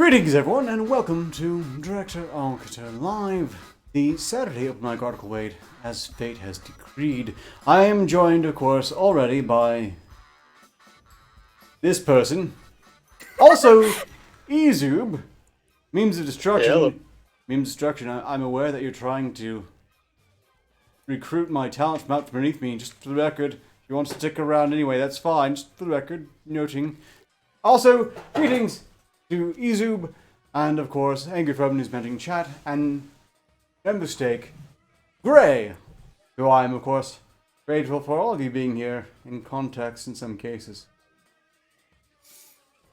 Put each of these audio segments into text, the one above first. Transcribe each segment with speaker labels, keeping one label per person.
Speaker 1: Greetings everyone and welcome to Director Arketer Live, the Saturday open mic article wait as fate has decreed. I am joined, of course, already by this person. Also, Ezoob, Memes of Destruction.
Speaker 2: Hello.
Speaker 1: Memes of Destruction, I'm aware that you're trying to recruit my talent from out beneath me. Just for the record, if you want to stick around anyway, that's fine. Just for the record, noting. Also, greetings to Ezoob, and of course, Angry Froben who's managing chat, and no mistake, Gray, who I am, of course, grateful for all of you being here, in context in some cases.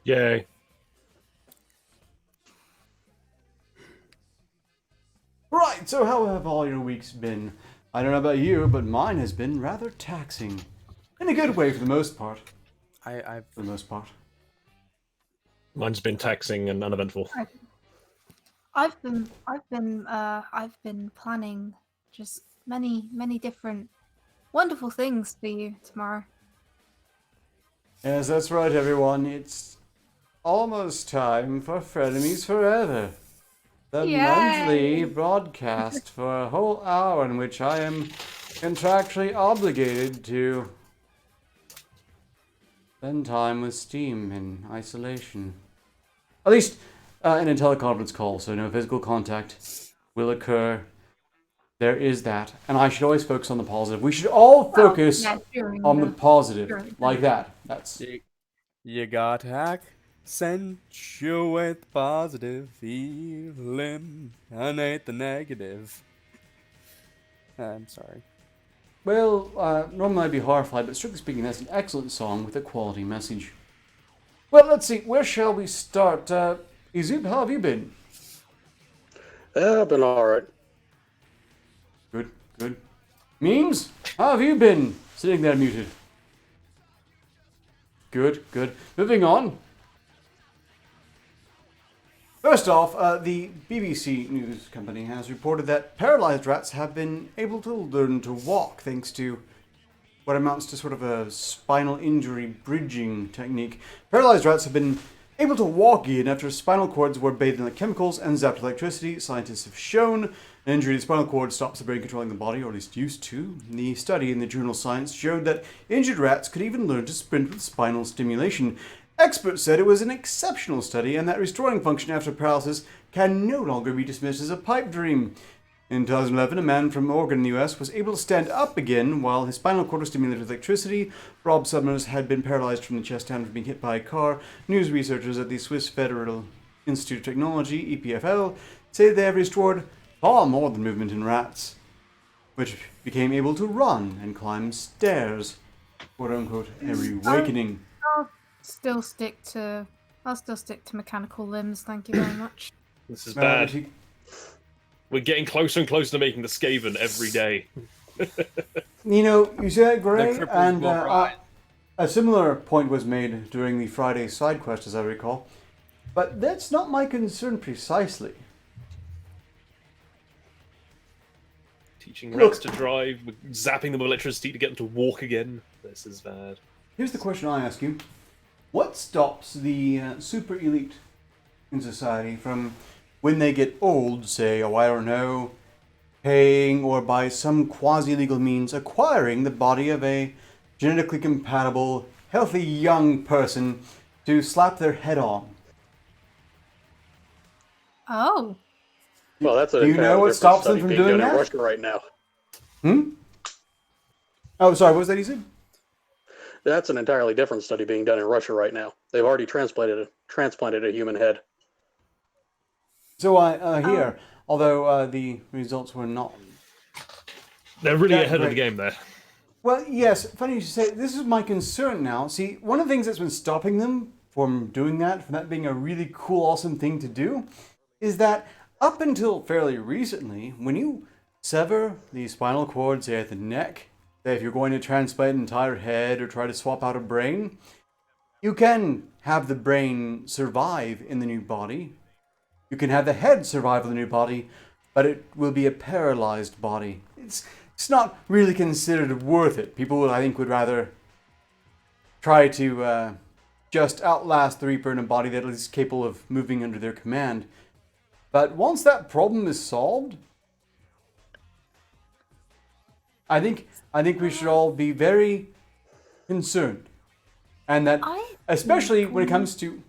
Speaker 3: Yay.
Speaker 1: Right, so how have all your weeks been? I don't know about you, but mine has been rather taxing. In a good way for the most part. For the most part.
Speaker 3: Mine's been taxing and uneventful.
Speaker 4: I've been planning just many different wonderful things for you tomorrow.
Speaker 1: Yes, that's right, everyone. It's almost time for Frenemies Forever. The
Speaker 4: Yay!
Speaker 1: monthly broadcast for a whole hour in which I am contractually obligated to spend time with Steam in isolation. At least in a teleconference call, so no physical contact will occur. There is that. And I should always focus on the positive. We should all focus on the positive. Like that. That's...
Speaker 5: You got to accentuate positive feeling, innate the negative. I'm sorry.
Speaker 1: Well, normally I'd be horrified, but strictly speaking, that's an excellent song with a quality message. Well, let's see. Where shall we start? Ezoob, how have you been?
Speaker 2: I've been alright.
Speaker 1: Good, good. Memes, how have you been? Sitting there muted. Good, good. Moving on. First off, the BBC News Company has reported that paralyzed rats have been able to learn to walk thanks to what amounts to sort of a spinal injury bridging technique. Paralyzed rats have been able to walk again after spinal cords were bathed in the chemicals and zapped electricity. Scientists have shown an injury to the spinal cord stops the brain controlling the body, or at least used to. The study in the journal Science showed that injured rats could even learn to sprint with spinal stimulation. Experts said it was an exceptional study and that restoring function after paralysis can no longer be dismissed as a pipe dream. In 2011, a man from Oregon in the US was able to stand up again while his spinal cord was stimulated with electricity. Rob Summers had been paralyzed from the chest down from being hit by a car. News researchers at the Swiss Federal Institute of Technology, EPFL, say they have restored far more than movement in rats, which became able to run and climb stairs. Quote unquote, a reawakening.
Speaker 4: I'll still stick to mechanical limbs, thank you very much.
Speaker 3: This is bad. We're getting closer and closer to making the Skaven every day.
Speaker 1: You know, you say that, Gray,
Speaker 5: The cripples
Speaker 1: and
Speaker 5: will rise.
Speaker 1: a similar point was made during the Friday side quest, as I recall. But that's not my concern precisely.
Speaker 3: Teaching rats to drive, zapping them with electricity to get them to walk again. This is bad.
Speaker 1: Here's the question I ask you. What stops the super elite in society from, when they get old, say, I don't know, paying or by some quasi-legal means acquiring the body of a genetically compatible, healthy young person to slap their head on?
Speaker 4: Oh,
Speaker 2: Well, that's a
Speaker 1: Do you know what stops them from doing that?
Speaker 2: in Russia right now.
Speaker 1: Oh, sorry, what was that you said?
Speaker 2: That's an entirely different study being done in Russia right now. They've already transplanted a human head.
Speaker 1: So I hear, although the results were not...
Speaker 3: They're really
Speaker 1: Yeah,
Speaker 3: ahead of
Speaker 1: great.
Speaker 3: the game there.
Speaker 1: Well, yes, funny you should say, this is my concern now. See, one of the things that's been stopping them from doing that, from that being a really cool, awesome thing to do, is that up until fairly recently, when you sever the spinal cord, say at the neck, say if you're going to transplant an entire head or try to swap out a brain, you can have the brain survive in the new body. You can have the head survive in the new body, but it will be a paralyzed body. It's not really considered worth it. People, I think, would rather try to just outlast the Reaper in a body that is capable of moving under their command. But once that problem is solved, I think we should all be very concerned, and that especially when it comes to.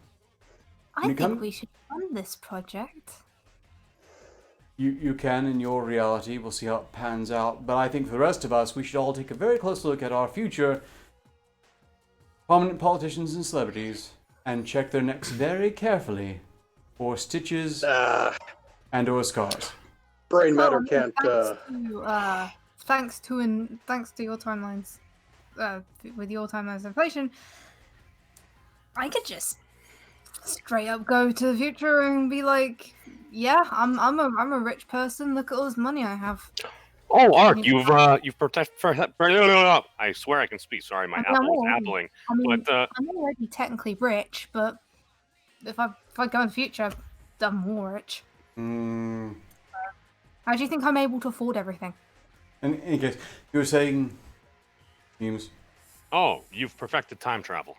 Speaker 4: I think we should fund this project.
Speaker 1: You can in your reality. We'll see how it pans out. But I think for the rest of us, we should all take a very close look at our future prominent politicians and celebrities and check their necks very carefully for stitches and or scars.
Speaker 2: Brain matter can't.
Speaker 4: Thanks to your timelines, with your timelines inflation, I could just straight up go to the future and be like, yeah, I'm a rich person. Look at all this money I have.
Speaker 6: Oh, Ark, you've protected. I swear I can speak. Sorry, my apple is appling.
Speaker 4: I mean,
Speaker 6: But
Speaker 4: I'm already technically rich, but if I go in the future, I'm more rich. How do you think I'm able to afford everything?
Speaker 1: In any case, you were saying, Memes.
Speaker 6: oh, you've perfected time travel.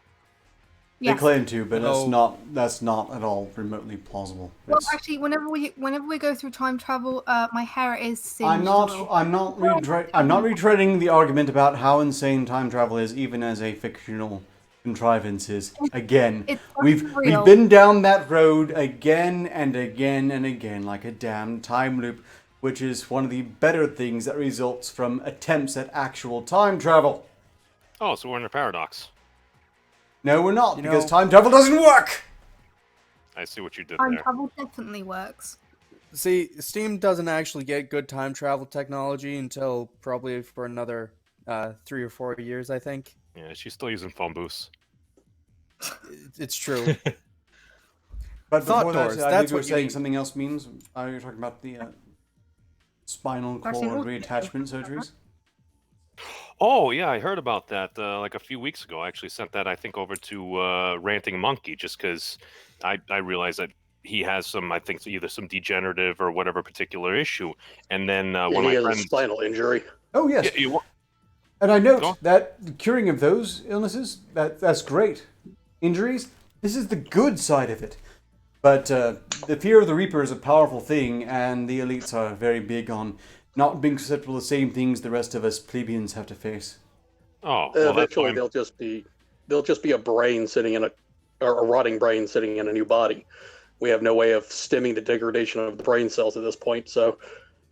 Speaker 1: They
Speaker 4: Yes.
Speaker 1: claim to, but
Speaker 5: No.
Speaker 1: that's not at all remotely plausible.
Speaker 4: Well, actually, whenever we go through time travel, my hair is singed.
Speaker 1: I'm not retreading the argument about how insane time travel is, even as a fictional contrivance is. Again,
Speaker 4: It's
Speaker 1: we've
Speaker 4: real.
Speaker 1: been down that road again and again and again, like a damn time loop, which is one of the better things that results from attempts at actual time travel.
Speaker 6: Oh, so we're in a paradox.
Speaker 1: No, we're not,
Speaker 5: You
Speaker 1: because
Speaker 5: know-
Speaker 1: time travel doesn't work.
Speaker 6: I see what you did
Speaker 4: Time
Speaker 6: there.
Speaker 4: travel definitely works.
Speaker 5: See, Steam doesn't actually get good time travel technology until probably for another 3 or 4 years, I think.
Speaker 6: Yeah, she's still using phone booths.
Speaker 5: It's true.
Speaker 1: But
Speaker 5: Thought
Speaker 1: before that,
Speaker 5: doors,
Speaker 1: I
Speaker 5: that's
Speaker 1: think you were
Speaker 5: what you
Speaker 1: saying
Speaker 5: need.
Speaker 1: something else. Means are you talking about the spinal cord
Speaker 4: Actually,
Speaker 1: reattachment surgeries?
Speaker 6: Oh, yeah, I heard about that like a few weeks ago. I actually sent that, I think, over to Ranting Monkey just because I realized that he has some, I think, either some degenerative or whatever particular issue. And then one of
Speaker 2: He
Speaker 6: my
Speaker 2: has a
Speaker 6: friends.
Speaker 2: spinal injury.
Speaker 1: Oh yes.
Speaker 6: Yeah,
Speaker 1: And I
Speaker 6: Go
Speaker 1: note
Speaker 6: on.
Speaker 1: that the curing of those illnesses, that's great. Injuries, this is the good side of it. But the fear of the Reaper is a powerful thing, and the elites are very big on not being susceptible to the same things the rest of us plebeians have to face.
Speaker 6: Oh, well, that's
Speaker 2: Eventually,
Speaker 6: why
Speaker 2: they'll just be a brain sitting in a rotting brain sitting in a new body. We have no way of stemming the degradation of the brain cells at this point, so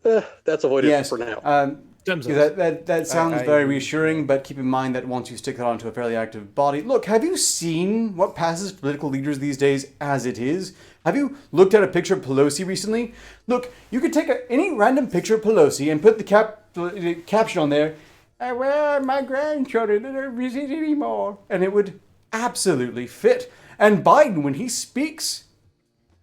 Speaker 2: that's avoided
Speaker 1: Yes.
Speaker 2: for now.
Speaker 3: Stem cells.
Speaker 1: Yeah, that sounds
Speaker 5: I
Speaker 1: very
Speaker 5: agree.
Speaker 1: reassuring, but keep in mind that once you stick that onto a fairly active body... Look, have you seen what passes for political leaders these days as it is? Have you looked at a picture of Pelosi recently? Look, you could take any random picture of Pelosi and put the caption on there, well, my grandchildren don't visit anymore. And it would absolutely fit. And Biden, when he speaks,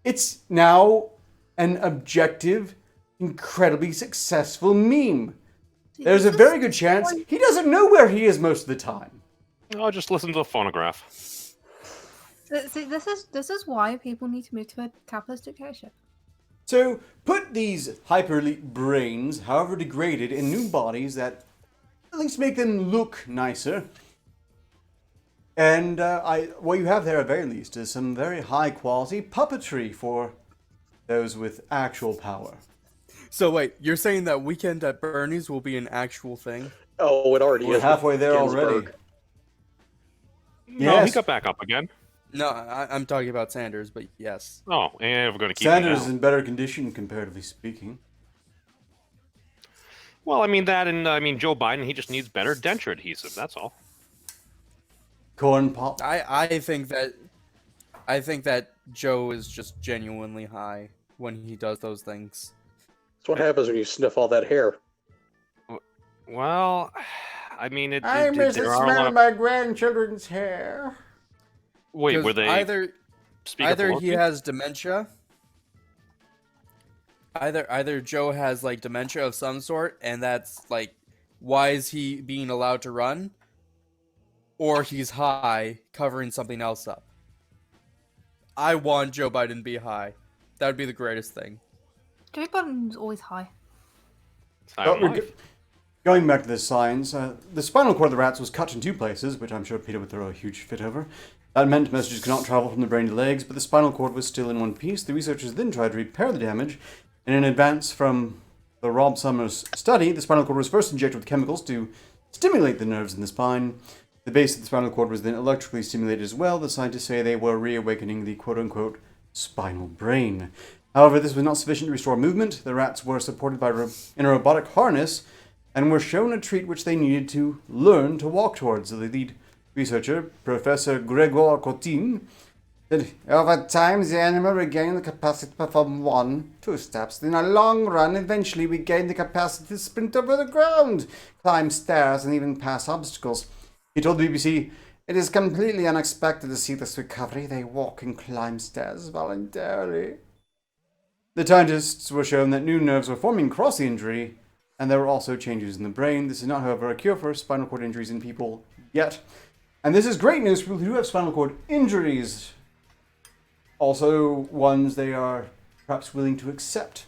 Speaker 1: it's now an objective, incredibly successful meme. There's a very good chance he doesn't know where he is most of the time.
Speaker 6: I'll just listen to the phonograph.
Speaker 4: See, this is why people need to move to a capitalist dictatorship.
Speaker 1: So put these hyper elite brains, however degraded, in new bodies that at least make them look nicer. And what you have there at very least is some very high quality puppetry for those with actual power.
Speaker 5: So wait, you're saying that Weekend at Bernie's will be an actual thing?
Speaker 2: Oh, it already
Speaker 1: We're
Speaker 2: is.
Speaker 1: halfway there
Speaker 2: Ginsburg.
Speaker 1: already.
Speaker 6: No, he
Speaker 1: Yes.
Speaker 6: got back up again.
Speaker 5: No, I'm talking about Sanders, but yes.
Speaker 6: Oh, and we're going to keep
Speaker 1: Sanders
Speaker 6: him
Speaker 1: is
Speaker 6: down.
Speaker 1: in better condition, comparatively speaking.
Speaker 6: Well, I mean that, and I mean Joe Biden. He just needs better denture adhesive. That's all.
Speaker 1: Corn pop.
Speaker 5: I think that Joe is just genuinely high when he does those things.
Speaker 2: That's what happens when you sniff all that hair.
Speaker 6: Well, I mean, there
Speaker 1: I miss the
Speaker 6: are a
Speaker 1: smell
Speaker 6: lot
Speaker 1: of
Speaker 6: of.
Speaker 1: my grandchildren's hair.
Speaker 6: Wait,
Speaker 5: 'Cause
Speaker 6: were they Speaker
Speaker 5: either he
Speaker 6: Pelosi?
Speaker 5: has dementia. Either Joe has like dementia of some sort, and that's like, why is he being allowed to run? Or he's high, covering something else up. I want Joe Biden to be high. That would be the greatest thing.
Speaker 4: Joe Biden's always high.
Speaker 6: I don't know.
Speaker 1: Going back to the science, the spinal cord of the rats was cut in two places, which I'm sure Peter would throw a huge fit over. That meant messages could not travel from the brain to legs, but the spinal cord was still in one piece. The researchers then tried to repair the damage, and in advance from the Rob Summers study, the spinal cord was first injected with chemicals to stimulate the nerves in the spine. The base of the spinal cord was then electrically stimulated as well. The scientists say they were reawakening the quote-unquote spinal brain. However, this was not sufficient to restore movement. The rats were supported in a robotic harness and were shown a treat which they needed to learn to walk towards. The lead researcher, Professor Gregor Cotin, said, over time, the animal regained the capacity to perform 1-2 steps. In a long run, eventually we gained the capacity to sprint over the ground, climb stairs, and even pass obstacles. He told the BBC, it is completely unexpected to see this recovery. They walk and climb stairs voluntarily. The scientists were shown that new nerves were forming across the injury, and there were also changes in the brain. This is not, however, a cure for spinal cord injuries in people yet. And this is great news for people who have spinal cord injuries. Also, ones they are perhaps willing to accept.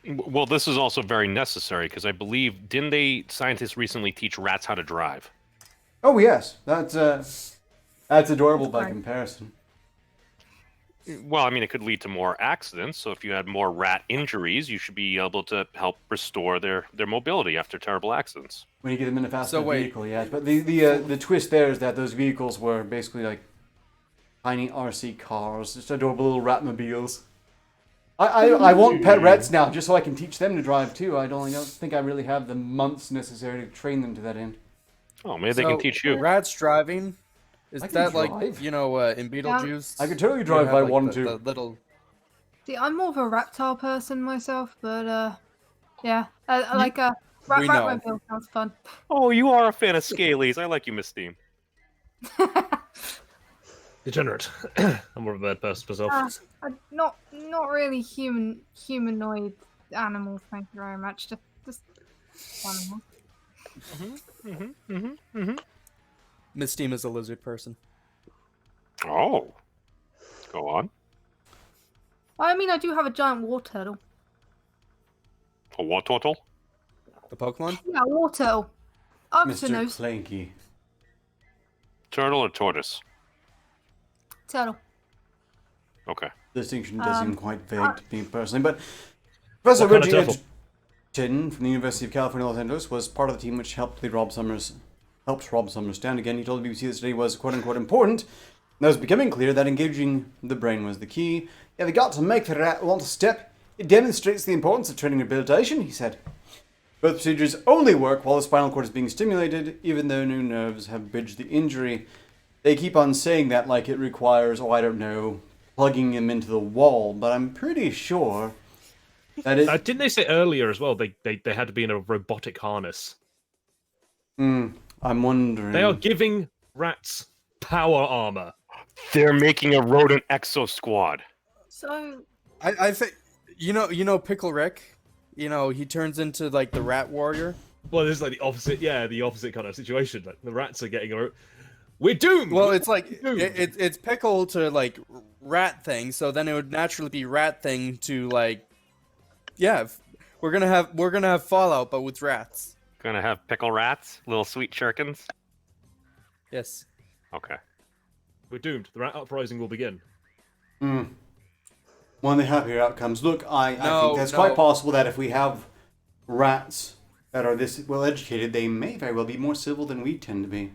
Speaker 6: Well, this is also very necessary because I believe, didn't scientists recently teach rats how to drive?
Speaker 1: Oh, yes. That's adorable by comparison.
Speaker 6: Well, I mean, it could lead to more accidents. So if you had more rat injuries, you should be able to help restore their mobility after terrible accidents.
Speaker 1: When you get them in a faster vehicle, yeah. But the twist there is that those vehicles were basically like tiny RC cars, just adorable little ratmobiles. I want pet rats now, just so I can teach them to drive too. I don't think I really have the months necessary to train them to that end.
Speaker 6: Oh, maybe they can teach you.
Speaker 5: Rats driving. Is
Speaker 1: I can
Speaker 5: that
Speaker 1: drive.
Speaker 5: like, in Beetlejuice?
Speaker 1: I could totally drive if I wanted to.
Speaker 5: The little...
Speaker 4: See, I'm more of a reptile person myself, but yeah, I like a ratmobile sounds fun.
Speaker 6: Oh, you are a fan of Scalies. I like you, Miss Steam.
Speaker 3: Degenerate. I'm more of a bird person myself.
Speaker 4: Not really humanoid animals. Thank you very much. Just animals.
Speaker 5: Miss Steam is a lizard person.
Speaker 6: Oh. Go on.
Speaker 4: I mean, I do have a giant war turtle.
Speaker 6: A what turtle?
Speaker 5: The Pokemon?
Speaker 4: Yeah, war turtle.
Speaker 1: Mr.
Speaker 4: Octonose.
Speaker 1: Clanky.
Speaker 6: Turtle or tortoise?
Speaker 4: Turtle.
Speaker 6: Okay.
Speaker 1: The distinction does seem quite vague to me personally, but Professor
Speaker 3: What kind
Speaker 1: Reggie
Speaker 3: of turtle?
Speaker 1: Edgerton from the University of California, Los Angeles was part of the team which helped Rob Summers stand again. He told the BBC that today was quote-unquote important. And it was becoming clear that engaging the brain was the key. Yeah, they got to make the rat want to step. It demonstrates the importance of training rehabilitation, he said. Both procedures only work while the spinal cord is being stimulated, even though new nerves have bridged the injury. They keep on saying that like it requires, plugging him into the wall, but I'm pretty sure that it...
Speaker 3: Didn't they say earlier as well they had to be in a robotic harness?
Speaker 1: I'm wondering.
Speaker 3: They are giving rats power armor.
Speaker 6: They're making a rodent exo squad.
Speaker 4: So
Speaker 5: I think you know Pickle Rick? He turns into like the rat warrior.
Speaker 3: Well, this is like the opposite kind of situation. Like the rats are getting we're doomed.
Speaker 5: Well, it's like it's Pickle to like rat thing, so then it would naturally be rat thing to like, yeah, we're gonna have Fallout but with rats.
Speaker 6: Gonna have pickle rats, little sweet shurikens.
Speaker 5: Yes.
Speaker 6: Okay.
Speaker 3: We're doomed. The rat uprising will begin.
Speaker 1: One of the happier outcomes. Look, I think that's quite possible that if we have rats that are this well educated, they may very well be more civil than we tend to be.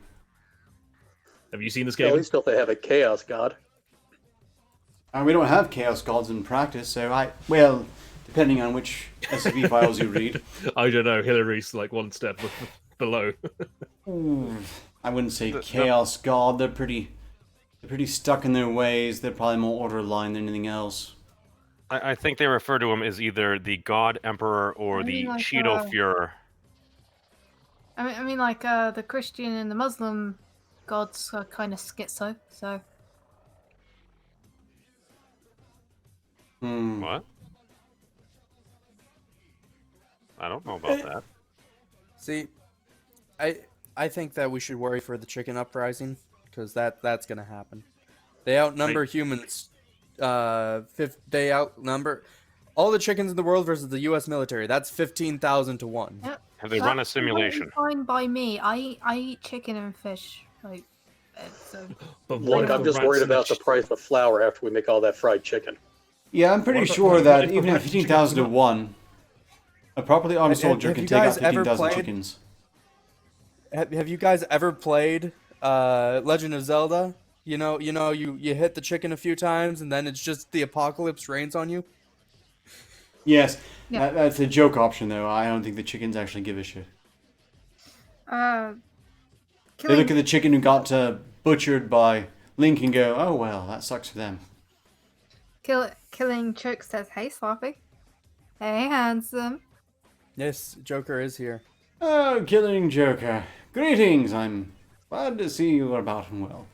Speaker 3: Have you seen this
Speaker 2: At
Speaker 3: game?
Speaker 2: least if they have a chaos god.
Speaker 1: We don't have chaos gods in practice, so depending on which SCP files you read.
Speaker 3: I don't know. Hillary's like one step below.
Speaker 1: I wouldn't say chaos god. They're pretty stuck in their ways. They're probably more order line than anything else.
Speaker 6: I think they refer to him as either the God Emperor or the Cheeto Führer.
Speaker 4: I mean, like the Christian and the Muslim gods are kind of schizo. So.
Speaker 6: What? I don't know about that.
Speaker 5: See, I think that we should worry for the chicken uprising because that's gonna happen. They outnumber humans. They outnumber all the chickens in the world versus the U.S. military. That's 15,000 to 1.
Speaker 4: Yep.
Speaker 6: Have they run a simulation?
Speaker 4: Fine by me. I eat chicken and fish like So
Speaker 3: But
Speaker 2: Look,
Speaker 3: what
Speaker 2: I'm
Speaker 3: if
Speaker 2: just
Speaker 3: rats
Speaker 2: worried
Speaker 3: and the
Speaker 2: about the price of flour after we make all that fried chicken.
Speaker 1: Yeah, I'm pretty
Speaker 3: What about-
Speaker 1: sure
Speaker 3: what
Speaker 1: that
Speaker 3: if the
Speaker 1: even at
Speaker 3: rat chicken
Speaker 1: 15,001, a properly armed soldier
Speaker 5: have
Speaker 1: can
Speaker 5: you
Speaker 1: take out
Speaker 5: guys ever
Speaker 1: 15,000
Speaker 5: played-
Speaker 1: chickens.
Speaker 5: Have you guys ever played Legend of Zelda? You hit the chicken a few times and then it's just the apocalypse rains on you.
Speaker 1: Yes,
Speaker 4: Yeah.
Speaker 1: that's a joke option though. I don't think the chickens actually give a shit. They
Speaker 4: killing
Speaker 1: look at the chicken who got butchered by Link and go, oh well, that sucks for them.
Speaker 4: killing Choke says, "Hey, Sloppy. Hey, handsome."
Speaker 5: Yes, Joker is here.
Speaker 1: Oh, Killing Joker. Greetings, I'm glad to see you are about and well.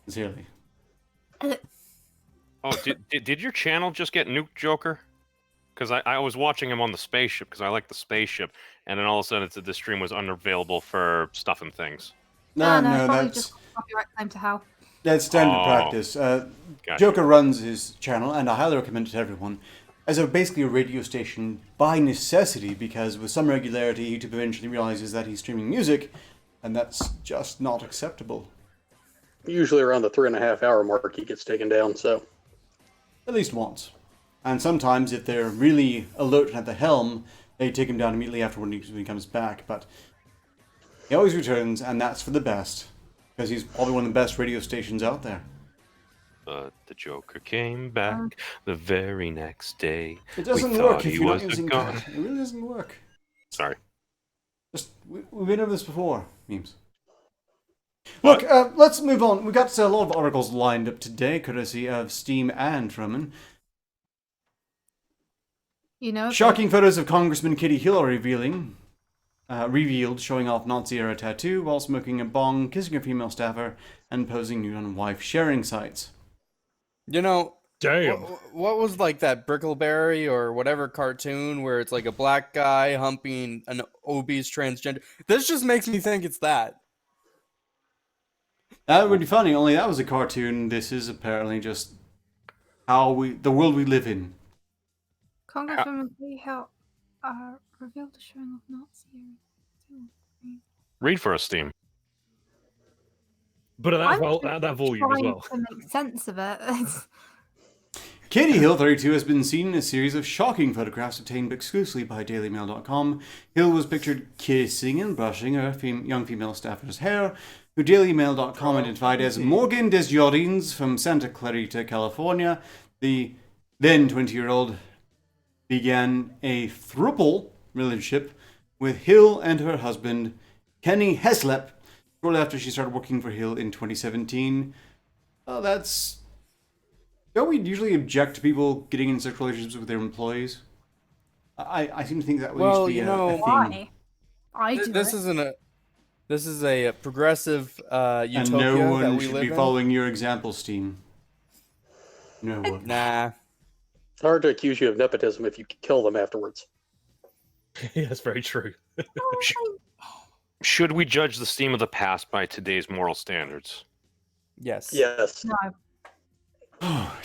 Speaker 1: Sincerely.
Speaker 6: Oh, did your channel just get nuked, Joker? Because I was watching him on the spaceship because I like the spaceship, and then all of a sudden the stream was unavailable for stuff and things.
Speaker 1: No,
Speaker 4: no, probably
Speaker 1: that's
Speaker 4: just copyright claim to hell.
Speaker 1: that's standard
Speaker 6: Oh.
Speaker 1: practice.
Speaker 6: Gotcha.
Speaker 1: Joker runs his channel, and I highly recommend it to everyone, as basically a radio station by necessity, because with some regularity, YouTube eventually realizes that he's streaming music, and that's just not acceptable.
Speaker 2: Usually around the 3.5 hour mark, he gets taken down. So
Speaker 1: At least once. And sometimes, if they're really alert and at the helm, they take him down immediately after when he comes back. But he always returns, and that's for the best, because he's probably one of the best radio stations out there.
Speaker 6: But the Joker came back the very next day.
Speaker 1: It doesn't
Speaker 6: We
Speaker 1: work
Speaker 6: thought
Speaker 1: if
Speaker 6: he
Speaker 1: you're not
Speaker 6: was a
Speaker 1: using
Speaker 6: god.
Speaker 1: cat. It really doesn't work.
Speaker 6: Sorry.
Speaker 1: We've been over this before. Memes.
Speaker 6: What?
Speaker 1: Look, let's move on. We've got a lot of articles lined up today, courtesy of Steam and Truman.
Speaker 4: You know,
Speaker 1: Shocking photos of Congressman Kitty Hill are revealed showing off Nazi-era tattoo while smoking a bong, kissing a female staffer, and posing nude on wife sharing sites.
Speaker 5: You know,
Speaker 3: Damn.
Speaker 5: what was like that Brickleberry or whatever cartoon where it's like a black guy humping an obese transgender? This just makes me think it's that.
Speaker 1: That would be funny, only that was a cartoon. This is apparently just the world we live in.
Speaker 4: Congresswoman Lee Hill revealed the showing of Nazi.
Speaker 6: Read for us, Steam.
Speaker 3: But at
Speaker 4: I'm
Speaker 3: that volume as
Speaker 4: trying
Speaker 3: well.
Speaker 4: to make sense of it.
Speaker 1: Katie Hill, 32, has been seen in a series of shocking photographs obtained exclusively by DailyMail.com. Hill was pictured kissing and brushing her young female staffer's hair, who DailyMail.com identified as Morgan Desjardins from Santa Clarita, California. The then 20-year-old began a throuple relationship with Hill and her husband, Kenny Heslep, shortly after she started working for Hill in 2017. Oh, that's... Don't we usually object to people getting in sexual relationships with their employees? I seem to think that would
Speaker 5: Well,
Speaker 1: used to be
Speaker 5: you know,
Speaker 1: a thing.
Speaker 4: Why? I do
Speaker 5: This
Speaker 4: it.
Speaker 5: isn't a. This is a progressive utopia
Speaker 1: And no
Speaker 5: that
Speaker 1: one
Speaker 5: we
Speaker 1: should
Speaker 5: live
Speaker 1: be
Speaker 5: in.
Speaker 1: following your example, Steam. No one.
Speaker 5: Nah.
Speaker 2: it's hard to accuse you of nepotism if you kill them afterwards.
Speaker 3: Yeah, that's very true.
Speaker 6: Should we judge the Steam of the past by today's moral standards?
Speaker 5: Yes.
Speaker 2: Yes.
Speaker 4: No.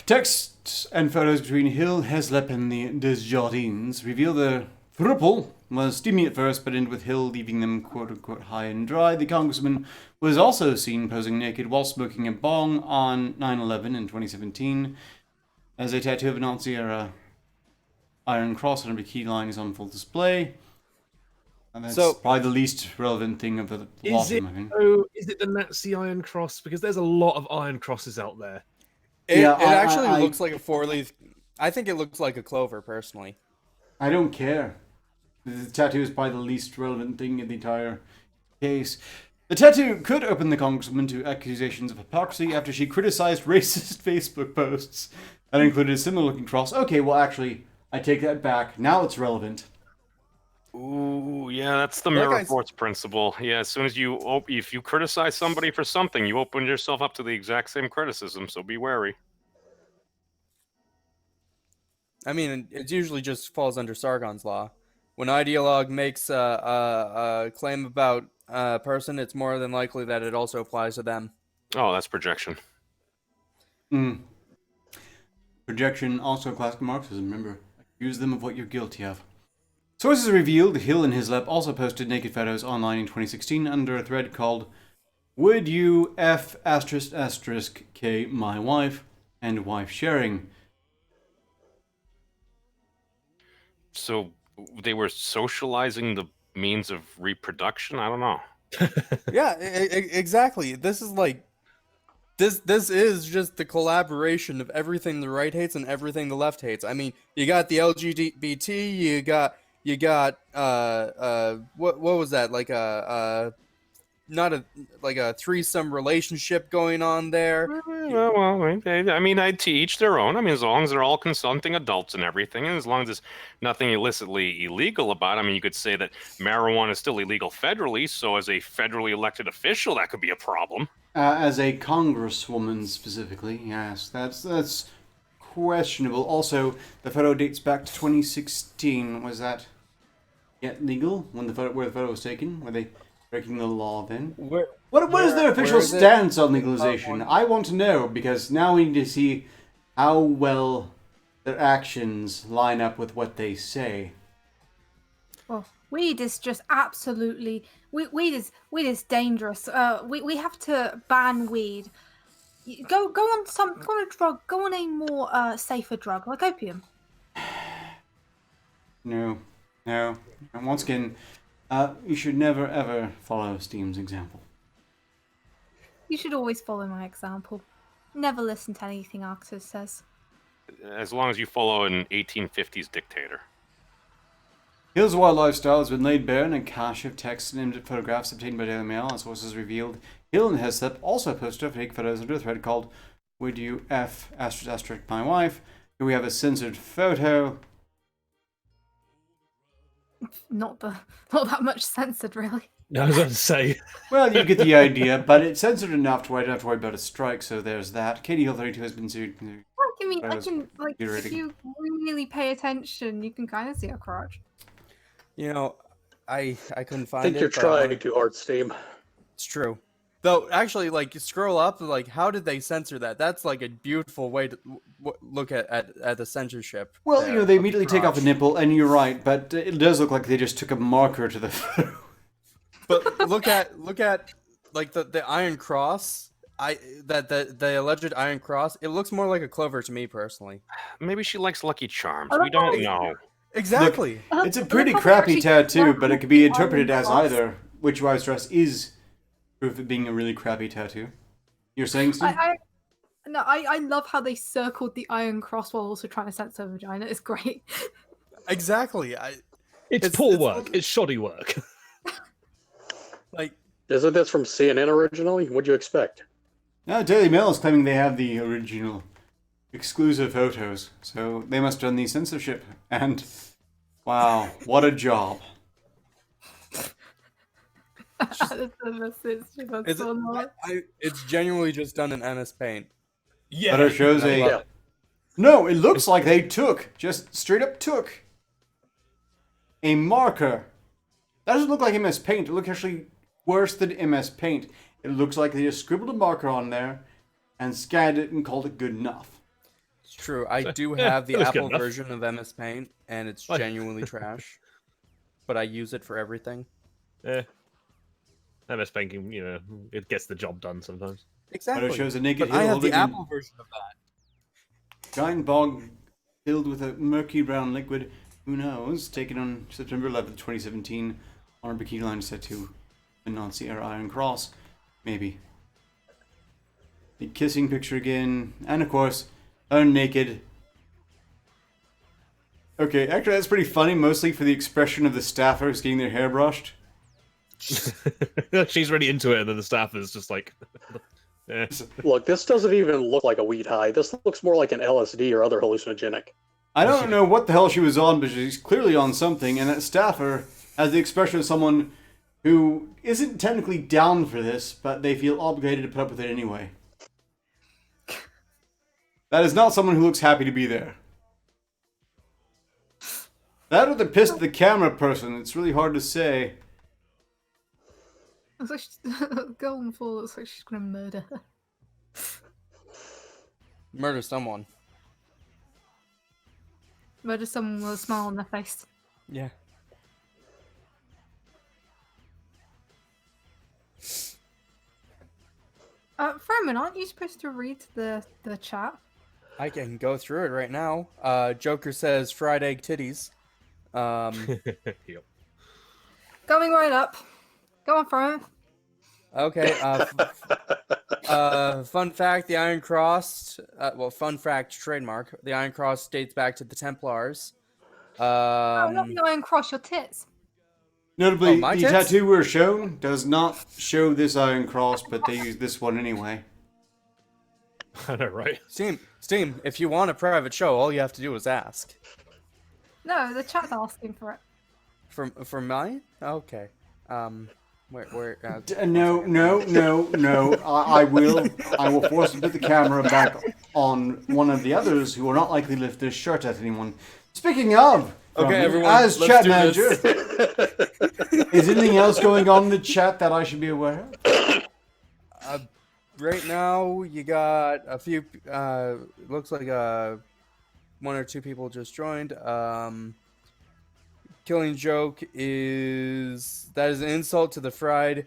Speaker 1: Texts and photos between Hill, Heslep, and the Desjardins reveal the throuple was steamy at first, but ended with Hill leaving them quote-unquote high and dry. The congressman was also seen posing naked while smoking a bong on 9/11 in 2017, as a tattoo of a Nazi-era Iron Cross on a bikini line is on full display. And that's
Speaker 5: So-
Speaker 1: probably the least relevant thing of the lot
Speaker 3: Is
Speaker 1: of
Speaker 3: it,
Speaker 1: them, I think.
Speaker 3: is it the Nazi Iron Cross? Because there's a lot of Iron Crosses out there.
Speaker 5: It,
Speaker 1: Yeah,
Speaker 5: it actually
Speaker 1: I-
Speaker 5: looks like a four-leaf. I think it looks like a clover, personally.
Speaker 1: I don't care. The tattoo is probably the least relevant thing in the entire case. The tattoo could open the congresswoman to accusations of hypocrisy after she criticized racist Facebook posts that included a similar-looking cross. Okay, well, actually, I take that back. Now it's relevant.
Speaker 6: Ooh, yeah, that's the
Speaker 5: That
Speaker 6: mirror
Speaker 5: guy's-
Speaker 6: force principle. Yeah, as soon as if you criticize somebody for something, you open yourself up to the exact same criticism. So be wary.
Speaker 5: I mean, it usually just falls under Sargon's law. When ideologue makes a claim about a person, it's more than likely that it also applies to them.
Speaker 6: Oh, that's projection.
Speaker 1: Projection, also classic Marxism, remember. Accuse them of what you're guilty of. Sources revealed Hill and Hislep also posted naked photos online in 2016 under a thread called Would you F asterisk asterisk K my wife and wife sharing?
Speaker 6: So they were socializing the means of reproduction? I don't know.
Speaker 5: Yeah, exactly. This is like this is just the collaboration of everything the right hates and everything the left hates. I mean, you got the LGBT, you got what was that, like a not a like a threesome relationship going on there.
Speaker 6: Well, I mean, I to each their own. I mean, as long as they're all consenting adults and everything, and as long as there's nothing illicitly illegal about it. I mean, you could say that marijuana is still illegal federally, so as a federally elected official, that could be a problem.
Speaker 1: As a congresswoman specifically, yes, that's questionable. Also, the photo dates back to 2016. Was that yet legal when where the photo was taken? Were they breaking the law then? What is their official stance on legalization? I want to know, because now we need to see how well their actions line up with what they say.
Speaker 4: Well, weed is just absolutely weed is dangerous. We have to ban weed. Go on a drug. Go on a more safer drug like opium.
Speaker 1: No. And once again, you should never ever follow Steam's example.
Speaker 4: You should always follow my example. Never listen to anything Arketer says.
Speaker 6: As long as you follow an 1850s dictator.
Speaker 1: Hill's wild lifestyle has been laid bare in a cache of texts and image photographs obtained by Daily Mail, as sources revealed. Hill and Heslip also posted fake photos under a thread called "Would You F asterisk asterisk my wife?" Here we have a censored photo.
Speaker 4: Not that much censored, really.
Speaker 3: I was going to say.
Speaker 1: Well, you get the idea, but it's censored enough to where I don't have to worry about a strike, so there's that. Katie Hill 32 has been sued.
Speaker 4: I can like if you really pay attention, you can kind of see her crotch.
Speaker 5: You know, I couldn't find
Speaker 2: I think
Speaker 5: it.
Speaker 2: you're trying too hard, Steam.
Speaker 5: It's true. Though, actually, like, scroll up, like, how did they censor that? That's, like, a beautiful way to look at the censorship.
Speaker 1: Well,
Speaker 5: there
Speaker 1: you know, they
Speaker 5: of
Speaker 1: immediately take off a
Speaker 5: crotch.
Speaker 1: nipple, and you're right, but it does look like they just took a marker to the photo.
Speaker 5: But look at like the Iron Cross. The alleged Iron Cross. It looks more like a clover to me personally.
Speaker 6: Maybe she likes Lucky Charms.
Speaker 4: Oh,
Speaker 6: We don't know.
Speaker 5: Exactly.
Speaker 1: It's a pretty crappy tattoo, but it could be interpreted as either, which I stress is proof of it being a really crappy tattoo. You're saying, Steve?
Speaker 4: I love how they circled the Iron Cross while also trying to censor her vagina. It's great.
Speaker 5: Exactly.
Speaker 3: It's poor work. It's shoddy work.
Speaker 5: Like,
Speaker 2: Isn't this from CNN originally? What'd you expect?
Speaker 1: Now, Daily Mail is claiming they have the original exclusive photos, so they must have done the censorship. And wow, what a job!
Speaker 5: it's genuinely just done in MS Paint.
Speaker 3: Yeah.
Speaker 1: But it shows
Speaker 2: Yeah.
Speaker 1: No, it looks like they just straight up took a marker. That doesn't look like MS Paint. It looks actually worse than MS Paint. It looks like they just scribbled a marker on there and scanned it and called it good enough.
Speaker 5: It's true. I do have the
Speaker 3: it was good
Speaker 5: Apple
Speaker 3: enough.
Speaker 5: version of MS Paint, and it's genuinely trash. But I use it for everything.
Speaker 3: MS Painting, you know, it gets the job done sometimes.
Speaker 5: Exactly.
Speaker 1: But it shows a naked
Speaker 5: But
Speaker 1: hill
Speaker 5: I have
Speaker 1: holding
Speaker 5: the
Speaker 1: a
Speaker 5: Apple version of that.
Speaker 1: giant bog filled with a murky brown liquid. Who knows? Taken on September 11th, 2017, on a bikini line set to the Nazi-era Iron Cross. Maybe. The kissing picture again, and of course, her naked. Okay, actually that's pretty funny, mostly for the expression of the staffers getting their hair brushed.
Speaker 3: She's really into it, and then the staff is just like,
Speaker 2: Look, this doesn't even look like a weed high. This looks more like an LSD or other hallucinogenic.
Speaker 1: I don't know what the hell she was on, but she's clearly on something, and that staffer has the expression of someone who isn't technically down for this, but they feel obligated to put up with it anyway. That is not someone who looks happy to be there. That or they're pissed at the camera person. It's really hard to say.
Speaker 4: Looks like she's going for. Looks like she's gonna murder her.
Speaker 5: Murder someone.
Speaker 4: Murder someone with a smile on their face.
Speaker 5: Yeah.
Speaker 4: Froman, aren't you supposed to read the chat?
Speaker 5: I can go through it right now. Joker says fried egg titties.
Speaker 3: Yep.
Speaker 4: Going right up. Go on, Froman.
Speaker 5: Okay. Fun fact: the Iron Cross. Fun fact trademark: the Iron Cross dates back to the Templars.
Speaker 4: Oh, not the Iron Cross, your tits.
Speaker 1: Notably,
Speaker 5: my
Speaker 1: the
Speaker 5: tits?
Speaker 1: tattoo we're shown does not show this Iron Cross, but they use this one anyway.
Speaker 3: I know, right?
Speaker 5: Steam. If you want a private show, all you have to do is ask.
Speaker 4: No, the chat's asking for it.
Speaker 5: For mine? Okay. Where?
Speaker 1: No. I will force to put the camera back on one of the others who will not likely lift their shirt at anyone. Speaking of,
Speaker 5: Okay, everyone,
Speaker 1: as
Speaker 5: let's
Speaker 1: chat
Speaker 5: do
Speaker 1: manager,
Speaker 5: this.
Speaker 1: is anything else going on in the chat that I should be aware of?
Speaker 5: Right now, you got a few. Looks like one or two people just joined. Killing joke is that is an insult to the fried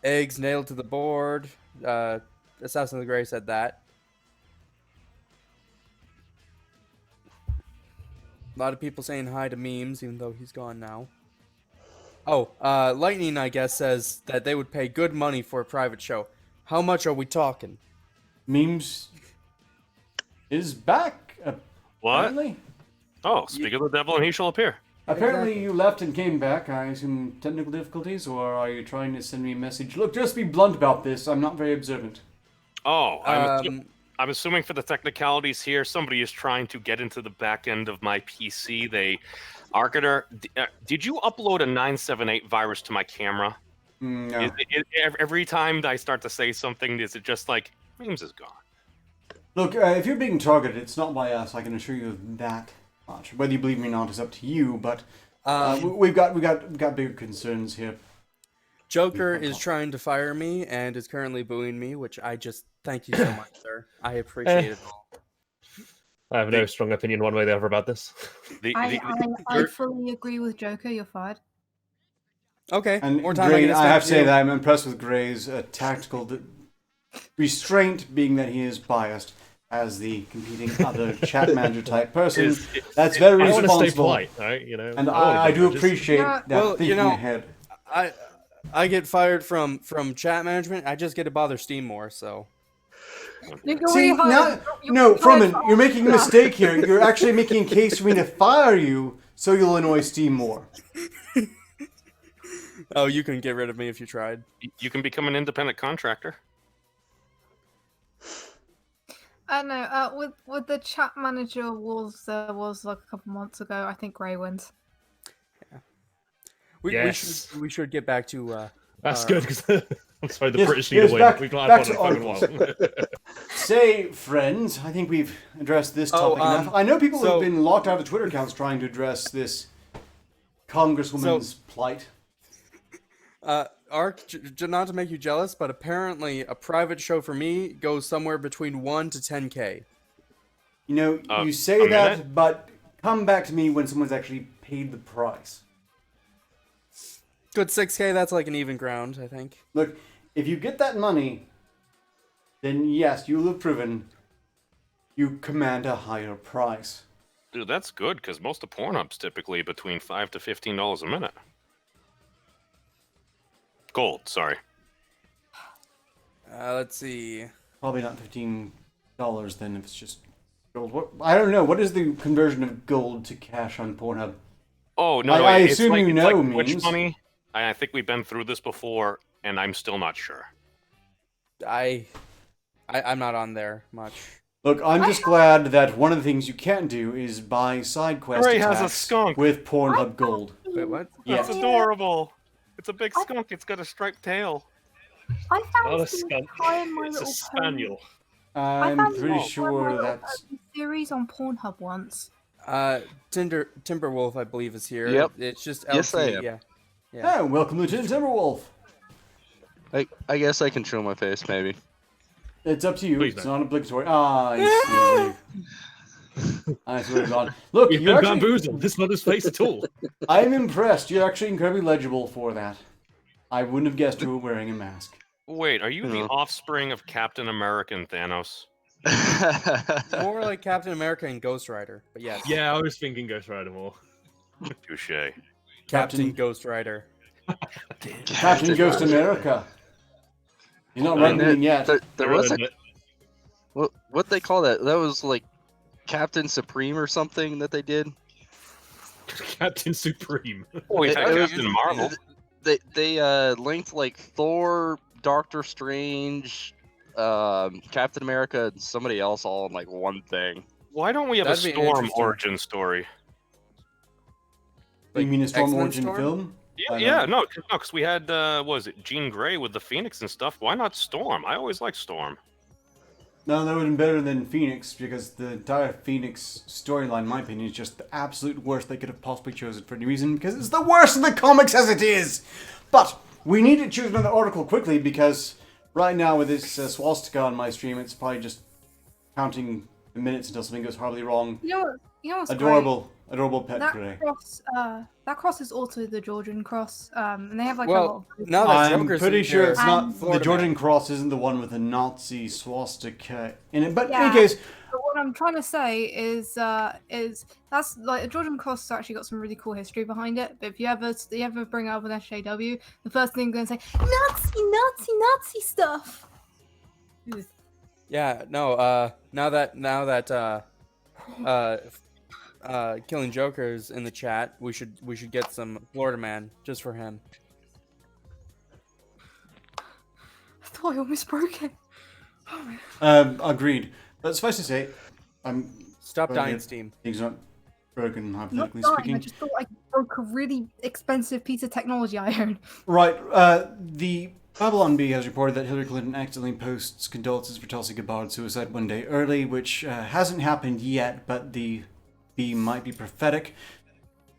Speaker 5: eggs nailed to the board. Assassin of the Grey said that. A lot of people saying hi to memes, even though he's gone now. Oh, Lightning, I guess, says that they would pay good money for a private show. How much are we talking?
Speaker 1: Memes is back,
Speaker 6: What?
Speaker 1: apparently.
Speaker 6: Oh, speak of the devil and he shall appear.
Speaker 1: Apparently
Speaker 5: Exactly.
Speaker 1: you left and came back. I assume technical difficulties, or are you trying to send me a message? Look, just be blunt about this. I'm not very observant.
Speaker 6: Oh, I'm assuming for the technicalities here, somebody is trying to get into the back end of my PC. Arketer, did you upload a 978 virus to my camera?
Speaker 1: No.
Speaker 6: Every time I start to say something, is it just like, memes is gone?
Speaker 1: Look, if you're being targeted, it's not by us. I can assure you of that much. Whether you believe me or not is up to you. But we've got bigger concerns here.
Speaker 5: Joker is trying to fire me and is currently booing me, which I just thank you so much, sir. I appreciate it all.
Speaker 3: I have no strong opinion one way or the other about this.
Speaker 4: I fully agree with Joker. You're fired.
Speaker 5: Okay,
Speaker 1: And
Speaker 5: more time.
Speaker 1: Gray, I have to say
Speaker 5: that.
Speaker 1: that I'm impressed with Gray's tactical restraint, being that he is biased as the competing other chat manager type person. That's very
Speaker 3: I want to stay
Speaker 1: responsible.
Speaker 3: polite, right? You know,
Speaker 1: And
Speaker 3: wanna
Speaker 1: I
Speaker 3: be
Speaker 1: do
Speaker 3: just-
Speaker 1: appreciate
Speaker 4: Yeah.
Speaker 1: that
Speaker 5: Well,
Speaker 1: thinking ahead.
Speaker 5: I get fired from chat management. I just get to bother Steam more. So
Speaker 4: You're
Speaker 1: See,
Speaker 4: really hired.
Speaker 1: no,
Speaker 4: You're hired
Speaker 1: Froman,
Speaker 4: for
Speaker 1: you're making a
Speaker 4: all
Speaker 1: mistake here. You're actually making a case for me to fire you so you'll annoy Steam more.
Speaker 5: oh, you couldn't get rid of me if you tried.
Speaker 6: You can become an independent contractor.
Speaker 4: No, with the chat manager was like a couple months ago. I think Grey wins.
Speaker 3: Yes.
Speaker 5: We should get back to.
Speaker 3: That's good because I'm sorry, the
Speaker 1: Yes,
Speaker 3: British need
Speaker 1: yes,
Speaker 3: to win.
Speaker 1: back-
Speaker 3: We've not
Speaker 1: back
Speaker 3: had one in
Speaker 1: to
Speaker 3: a fucking while.
Speaker 1: Say, friends, I think we've addressed this
Speaker 5: Oh,
Speaker 1: topic enough. I know people
Speaker 5: so-
Speaker 1: have been locked out of Twitter accounts trying to address this congresswoman's plight.
Speaker 5: Ark, not to make you jealous, but apparently a private show for me goes somewhere between 1 to 10K.
Speaker 1: You know, you say
Speaker 6: a
Speaker 1: that,
Speaker 6: minute?
Speaker 1: but come back to me when someone's actually paid the price.
Speaker 5: Good 6K, that's like an even ground, I think.
Speaker 1: Look, if you get that money, then yes, you'll have proven you command a higher price.
Speaker 6: Dude, that's good because most of Pornhub's typically between $5 to $15 a minute. Gold, sorry.
Speaker 5: Let's see.
Speaker 1: Probably not $15 then if it's just gold. What, I don't know. What is the conversion of gold to cash on Pornhub?
Speaker 6: Oh no,
Speaker 1: I
Speaker 6: it's
Speaker 1: assume
Speaker 6: like,
Speaker 1: you
Speaker 6: it's
Speaker 1: know
Speaker 6: like Twitch
Speaker 1: memes.
Speaker 6: money. I think we've been through this before, and I'm still not sure.
Speaker 5: I'm not on there much.
Speaker 1: Look, I'm just glad that one of the things you can't do is buy side quest
Speaker 6: Ray has a
Speaker 1: attacks
Speaker 6: skunk.
Speaker 1: with Pornhub Gold.
Speaker 5: Wait, what?
Speaker 1: Yes.
Speaker 6: That's adorable. It's a big skunk. It's got a striped tail.
Speaker 4: I found
Speaker 3: Not a
Speaker 4: some
Speaker 3: skunk.
Speaker 4: time My
Speaker 3: It's a
Speaker 4: Little
Speaker 3: spaniel.
Speaker 1: I'm
Speaker 4: found
Speaker 1: pretty
Speaker 4: some
Speaker 1: sure
Speaker 4: My Little
Speaker 1: that's...
Speaker 4: Pony series on Pornhub once.
Speaker 5: Timberwolf, I believe, is here.
Speaker 7: Yep.
Speaker 5: It's just LT,
Speaker 7: Yes, I am.
Speaker 5: yeah.
Speaker 1: Oh, welcome to Timberwolf.
Speaker 7: I guess I can show my face, maybe.
Speaker 1: It's up to you.
Speaker 3: Please
Speaker 1: It's
Speaker 3: don't.
Speaker 1: not obligatory. I see. I swear to God. Look,
Speaker 3: We've
Speaker 1: you're
Speaker 3: been
Speaker 1: actually...
Speaker 3: bamboozled. This mother's face at all.
Speaker 1: I'm impressed. You're actually incredibly legible for that. I wouldn't have guessed you were wearing a mask.
Speaker 6: Wait, are you the
Speaker 7: No.
Speaker 6: offspring of Captain America and Thanos?
Speaker 5: More like Captain America and Ghost Rider, but yes.
Speaker 3: Yeah, I was thinking Ghost Rider more.
Speaker 6: Touche.
Speaker 5: Captain Ghost Rider.
Speaker 1: Captain Ghost America. He's not
Speaker 7: And
Speaker 1: running yet.
Speaker 7: there was a what they call that? That was like Captain Supreme or something that they did.
Speaker 3: Captain Supreme.
Speaker 6: Oh, he's
Speaker 7: It-
Speaker 6: had
Speaker 7: it was-
Speaker 6: Captain Marvel.
Speaker 7: They linked like Thor, Doctor Strange, Captain America, and somebody else all in like one thing.
Speaker 6: Why don't we have
Speaker 5: That'd
Speaker 6: a
Speaker 5: be
Speaker 6: Storm
Speaker 5: interesting.
Speaker 6: origin story?
Speaker 1: You mean a Storm
Speaker 5: X-Men
Speaker 1: origin
Speaker 5: Storm?
Speaker 6: Yeah,
Speaker 1: film? I
Speaker 6: yeah,
Speaker 1: don't-
Speaker 6: no, because we had what was it Jean Grey with the Phoenix and stuff. Why not Storm? I always liked Storm.
Speaker 1: No, that would have been better than Phoenix, because the entire Phoenix storyline, in my opinion, is just the absolute worst they could have possibly chosen for any reason, because it's the worst in the comics as it is! But we need to choose another article quickly, because right now with this swastika on my stream, it's probably just counting the minutes until something goes horribly wrong.
Speaker 4: You know what's
Speaker 1: Adorable pet
Speaker 4: great?
Speaker 1: today.
Speaker 4: That cross is also the Georgian cross, and they have like a
Speaker 5: Well,
Speaker 4: lot of
Speaker 5: now that
Speaker 1: I'm
Speaker 5: Joker's
Speaker 1: pretty
Speaker 5: in
Speaker 1: sure
Speaker 5: there,
Speaker 1: it's not
Speaker 4: And-
Speaker 1: the
Speaker 5: Florida
Speaker 1: Georgian
Speaker 5: Man.
Speaker 1: cross isn't the one with the Nazi swastika in it. But in
Speaker 4: Yeah.
Speaker 1: any case,
Speaker 4: But what I'm trying to say is that's like the Georgian cross has actually got some really cool history behind it. But if you ever bring it up with SJW, the first thing they're going to say, Nazi stuff.
Speaker 5: Yeah, no, now that Killing Joker's in the chat, we should get some Florida Man just for him.
Speaker 4: I thought I almost broke it. Oh, man.
Speaker 1: agreed. But suffice to say,
Speaker 5: Stop
Speaker 1: Well,
Speaker 5: dying,
Speaker 1: yeah.
Speaker 5: Steam.
Speaker 1: things aren't broken,
Speaker 4: Not
Speaker 1: hypothetically
Speaker 4: dying, I
Speaker 1: speaking.
Speaker 4: just thought I broke a really expensive piece of technology I own.
Speaker 1: Right, the Babylon Bee has reported that Hillary Clinton accidentally posts condolences for Tulsi Gabbard's suicide one day early, which hasn't happened yet, but the bee might be prophetic.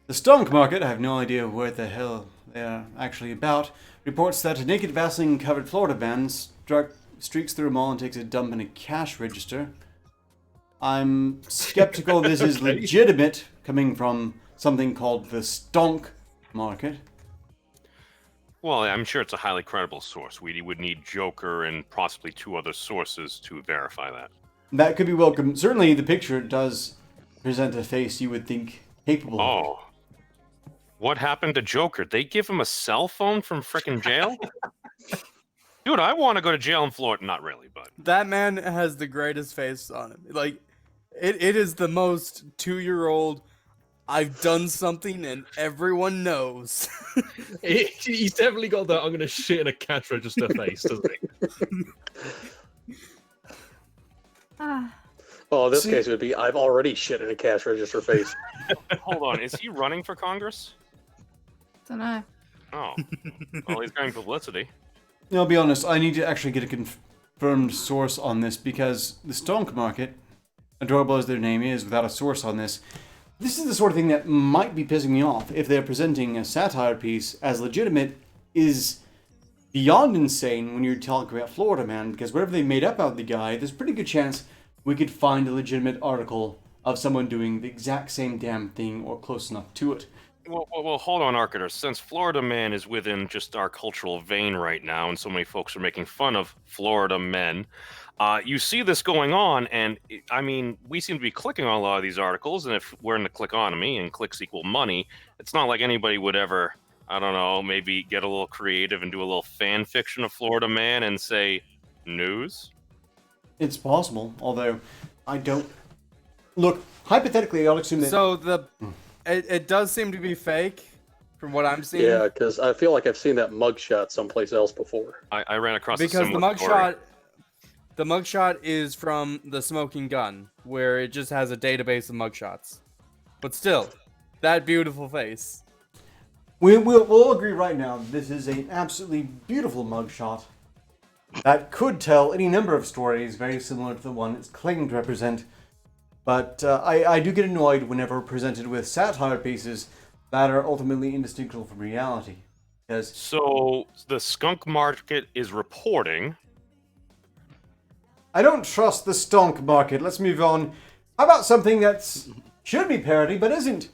Speaker 1: The stock market, I have no idea where the hell they're actually about, reports that a naked Vaseline-covered Florida man streaks through a mall and takes a dump in a cash register. I'm skeptical this is
Speaker 3: Okay.
Speaker 1: legitimate, coming from something called the stonk market.
Speaker 6: Well, I'm sure it's a highly credible source. We would need Joker and possibly 2 other sources to verify that.
Speaker 1: That could be welcome. Certainly, the picture does present a face you would think capable of.
Speaker 6: Oh. What happened to Joker? They give him a cell phone from frickin' jail? Dude, I want to go to jail in Florida. Not really, but...
Speaker 5: That man has the greatest face on him. Like, it is the most 2-year-old. I've done something and everyone knows.
Speaker 3: He's definitely got that I'm going to shit in a cash register face, doesn't he?
Speaker 4: Ah,
Speaker 2: Well, in this
Speaker 1: See-
Speaker 2: case, it would be I've already shit in a cash register face.
Speaker 6: Hold on, is he running for Congress?
Speaker 4: don't know.
Speaker 6: Oh. Well, he's getting publicity.
Speaker 1: I'll be honest, I need to actually get a confirmed source on this, because the stonk market, adorable as their name is, without a source on this, this is the sort of thing that might be pissing me off. If they're presenting a satire piece as legitimate, is beyond insane when you're talking about Florida Man, because whatever they made up out of the guy, there's a pretty good chance we could find a legitimate article of someone doing the exact same damn thing or close enough to it.
Speaker 6: Well, hold on, Arketer. Since Florida Man is within just our cultural vein right now, and so many folks are making fun of Florida men, you see this going on, and I mean, we seem to be clicking on a lot of these articles, and if we're in the clickonomy and clicks equal money, it's not like anybody would ever, I don't know, maybe get a little creative and do a little fan fiction of Florida Man and say, news?
Speaker 1: It's possible, although I don't... Look, hypothetically, I'll assume that...
Speaker 5: So it does seem to be fake, from what I'm seeing.
Speaker 2: Yeah, because I feel like I've seen that mugshot someplace else before.
Speaker 6: I ran across a
Speaker 5: Because the
Speaker 6: similar story.
Speaker 5: mugshot is from the Smoking Gun, where it just has a database of mugshots. But still, that beautiful face.
Speaker 1: We'll all agree right now this is an absolutely beautiful mugshot that could tell any number of stories very similar to the one it's claiming to represent. But I do get annoyed whenever presented with satire pieces that are ultimately indistinguishable from reality. Because
Speaker 6: So the skunk market is reporting.
Speaker 1: I don't trust the stonk market. Let's move on. How about something that's should be parody but isn't?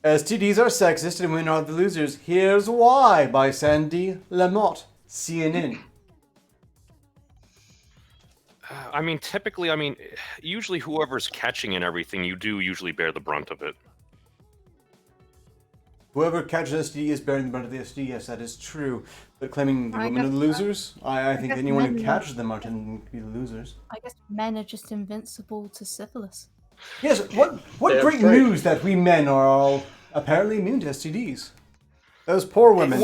Speaker 1: STDs are sexist and women are the losers. Here's why by Sandy Lamotte, CNN.
Speaker 6: I mean, typically, I mean, usually whoever's catching and everything, you do usually bear the brunt of it.
Speaker 1: Whoever catches STD is bearing the brunt of the STD. Yes, that is true. But claiming the
Speaker 4: I
Speaker 1: women are
Speaker 4: guess-
Speaker 1: the losers, I think
Speaker 4: guess
Speaker 1: anyone who
Speaker 4: men-
Speaker 1: catches them are tending to be the losers.
Speaker 4: I guess men are just invincible to syphilis.
Speaker 1: Yes, what
Speaker 2: Damn
Speaker 1: great
Speaker 2: straight.
Speaker 1: news that we men are all apparently immune to STDs. Those poor women.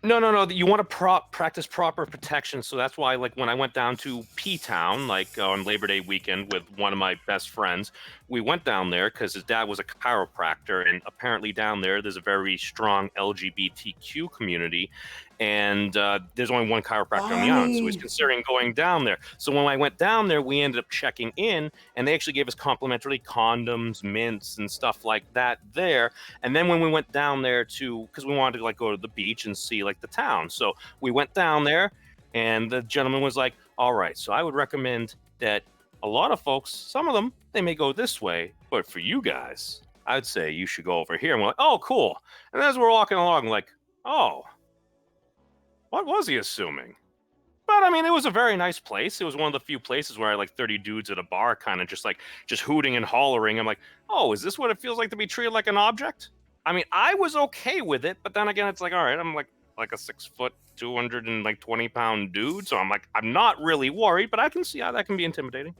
Speaker 6: No. You want to practice proper protection, so that's why, like, when I went down to P-Town, like on Labor Day weekend with one of my best friends, we went down there because his dad was a chiropractor, and apparently down there's a very strong LGBTQ community, and there's only one chiropractor on the island, so he's considering going down there. So when I went down there, we ended up checking in, and they actually gave us complimentary condoms, mints, and stuff like that there. And then when we went down there because we wanted to like go to the beach and see like the town, so we went down there, and the gentleman was like, "All right, so I would recommend that a lot of folks, some of them, they may go this way, but for you guys, I'd say you should go over here." And we're like, "Oh, cool." And as we're walking along, like, "Oh, what was he assuming?" But I mean, it was a very nice place. It was one of the few places where I like 30 dudes at a bar, kind of just hooting and hollering. I'm like, "Oh, is this what it feels like to be treated like an object?" I mean, I was okay with it, but then again, it's like, all right, I'm like a 6 foot, 220-pound dude, so I'm like, I'm not really worried, but I can see how that can be intimidating.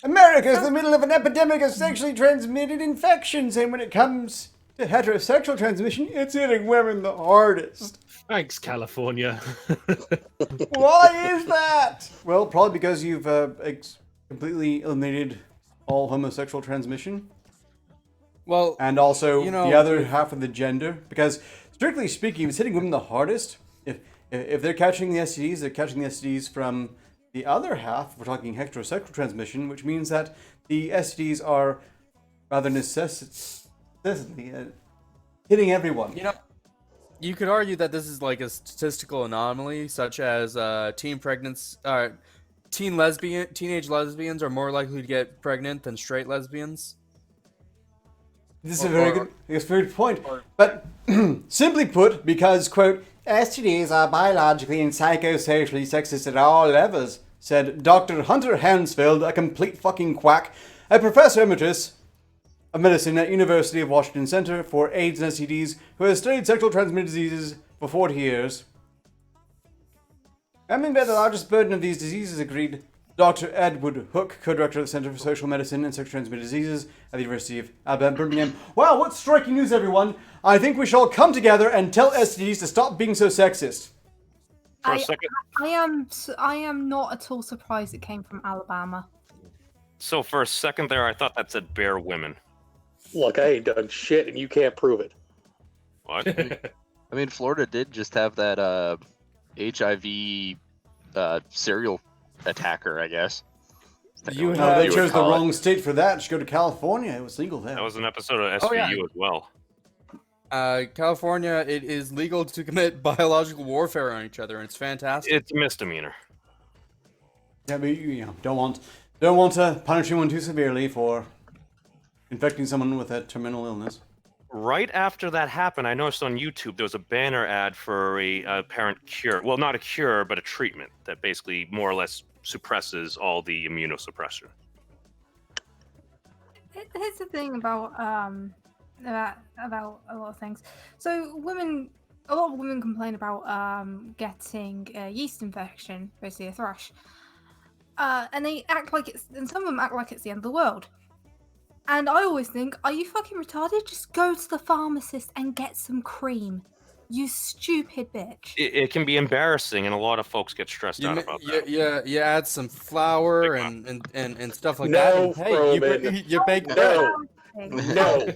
Speaker 1: America's in the middle of an epidemic of sexually transmitted infections, and when it comes to heterosexual transmission, it's hitting women the hardest.
Speaker 3: Thanks, California.
Speaker 1: Why is that? Well, probably because you've completely eliminated all homosexual transmission,
Speaker 5: Well,
Speaker 1: and also
Speaker 5: You know-
Speaker 1: the other half of the gender. Because strictly speaking, it's hitting women the hardest. If they're catching the STDs, they're catching the STDs from the other half. We're talking heterosexual transmission, which means that the STDs are rather necessity hitting everyone.
Speaker 5: you know, you could argue that this is like a statistical anomaly, such as teenage lesbians are more likely to get pregnant than straight lesbians.
Speaker 1: This is a very good point. But simply put, because, quote, STDs are biologically and psychosocially sexist at all levels, said Dr. Hunter Hansfeld, a complete fucking quack, a professor emeritus of medicine at University of Washington Center for AIDS and STDs, who has studied sexual transmitted diseases for 40 years. I mean, the largest burden of these diseases, agreed Dr. Edward Hook, co-director of the Center for Social Medicine and Sexually Transmitted Diseases at the University of Alabama, Birmingham. Wow, what striking news, everyone! I think we shall all come together and tell STDs to stop being so sexist.
Speaker 6: For a second,
Speaker 4: I am not at all surprised it came from Alabama.
Speaker 6: so for a second there, I thought that said bear women.
Speaker 2: Look, I ain't done shit, and you can't prove it.
Speaker 6: What?
Speaker 7: I mean, Florida did just have that HIV serial attacker, I guess.
Speaker 5: You
Speaker 1: No,
Speaker 5: have-
Speaker 1: they
Speaker 7: you would
Speaker 1: chose the
Speaker 7: call it.
Speaker 1: wrong state for that. Just go to California. It was legal there.
Speaker 6: That was an episode of SVU
Speaker 5: Oh, yeah.
Speaker 6: as well.
Speaker 5: California, it is legal to commit biological warfare on each other, and it's fantastic.
Speaker 6: It's a misdemeanor.
Speaker 1: Yeah, but you know, don't want to punish anyone too severely for infecting someone with a terminal illness.
Speaker 6: Right after that happened, I noticed on YouTube there was a banner ad for a apparent cure. Well, not a cure, but a treatment that basically more or less suppresses all the immunosuppression.
Speaker 4: Here's the thing about a lot of things. So a lot of women complain about getting a yeast infection, basically a thrush, and they act like and some of them act like it's the end of the world. And I always think, are you fucking retarded? Just go to the pharmacist and get some cream. You stupid bitch.
Speaker 6: It can be embarrassing, and a lot of folks get stressed out about that.
Speaker 5: You add some flour and stuff like
Speaker 2: No,
Speaker 5: that. And, hey,
Speaker 2: Roman.
Speaker 5: you bake bread.
Speaker 2: No, no,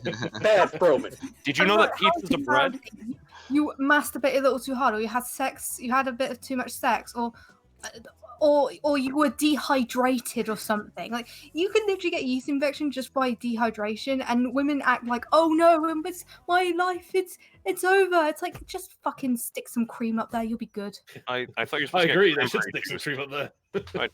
Speaker 2: bad Broman.
Speaker 6: Did you know that pieces of bread?
Speaker 4: You masturbated a little too hard, or you had sex. You had a bit of too much sex, or you were dehydrated or something. Like, you can literally get yeast infection just by dehydration, and women act like, oh no, it's my life, it's over. It's like, just fucking stick some cream up there, you'll be good.
Speaker 6: I thought you were
Speaker 3: I
Speaker 6: supposed to
Speaker 3: agree.
Speaker 6: get
Speaker 3: They should
Speaker 6: cranberry
Speaker 3: stick some
Speaker 6: juice.
Speaker 3: cream up there.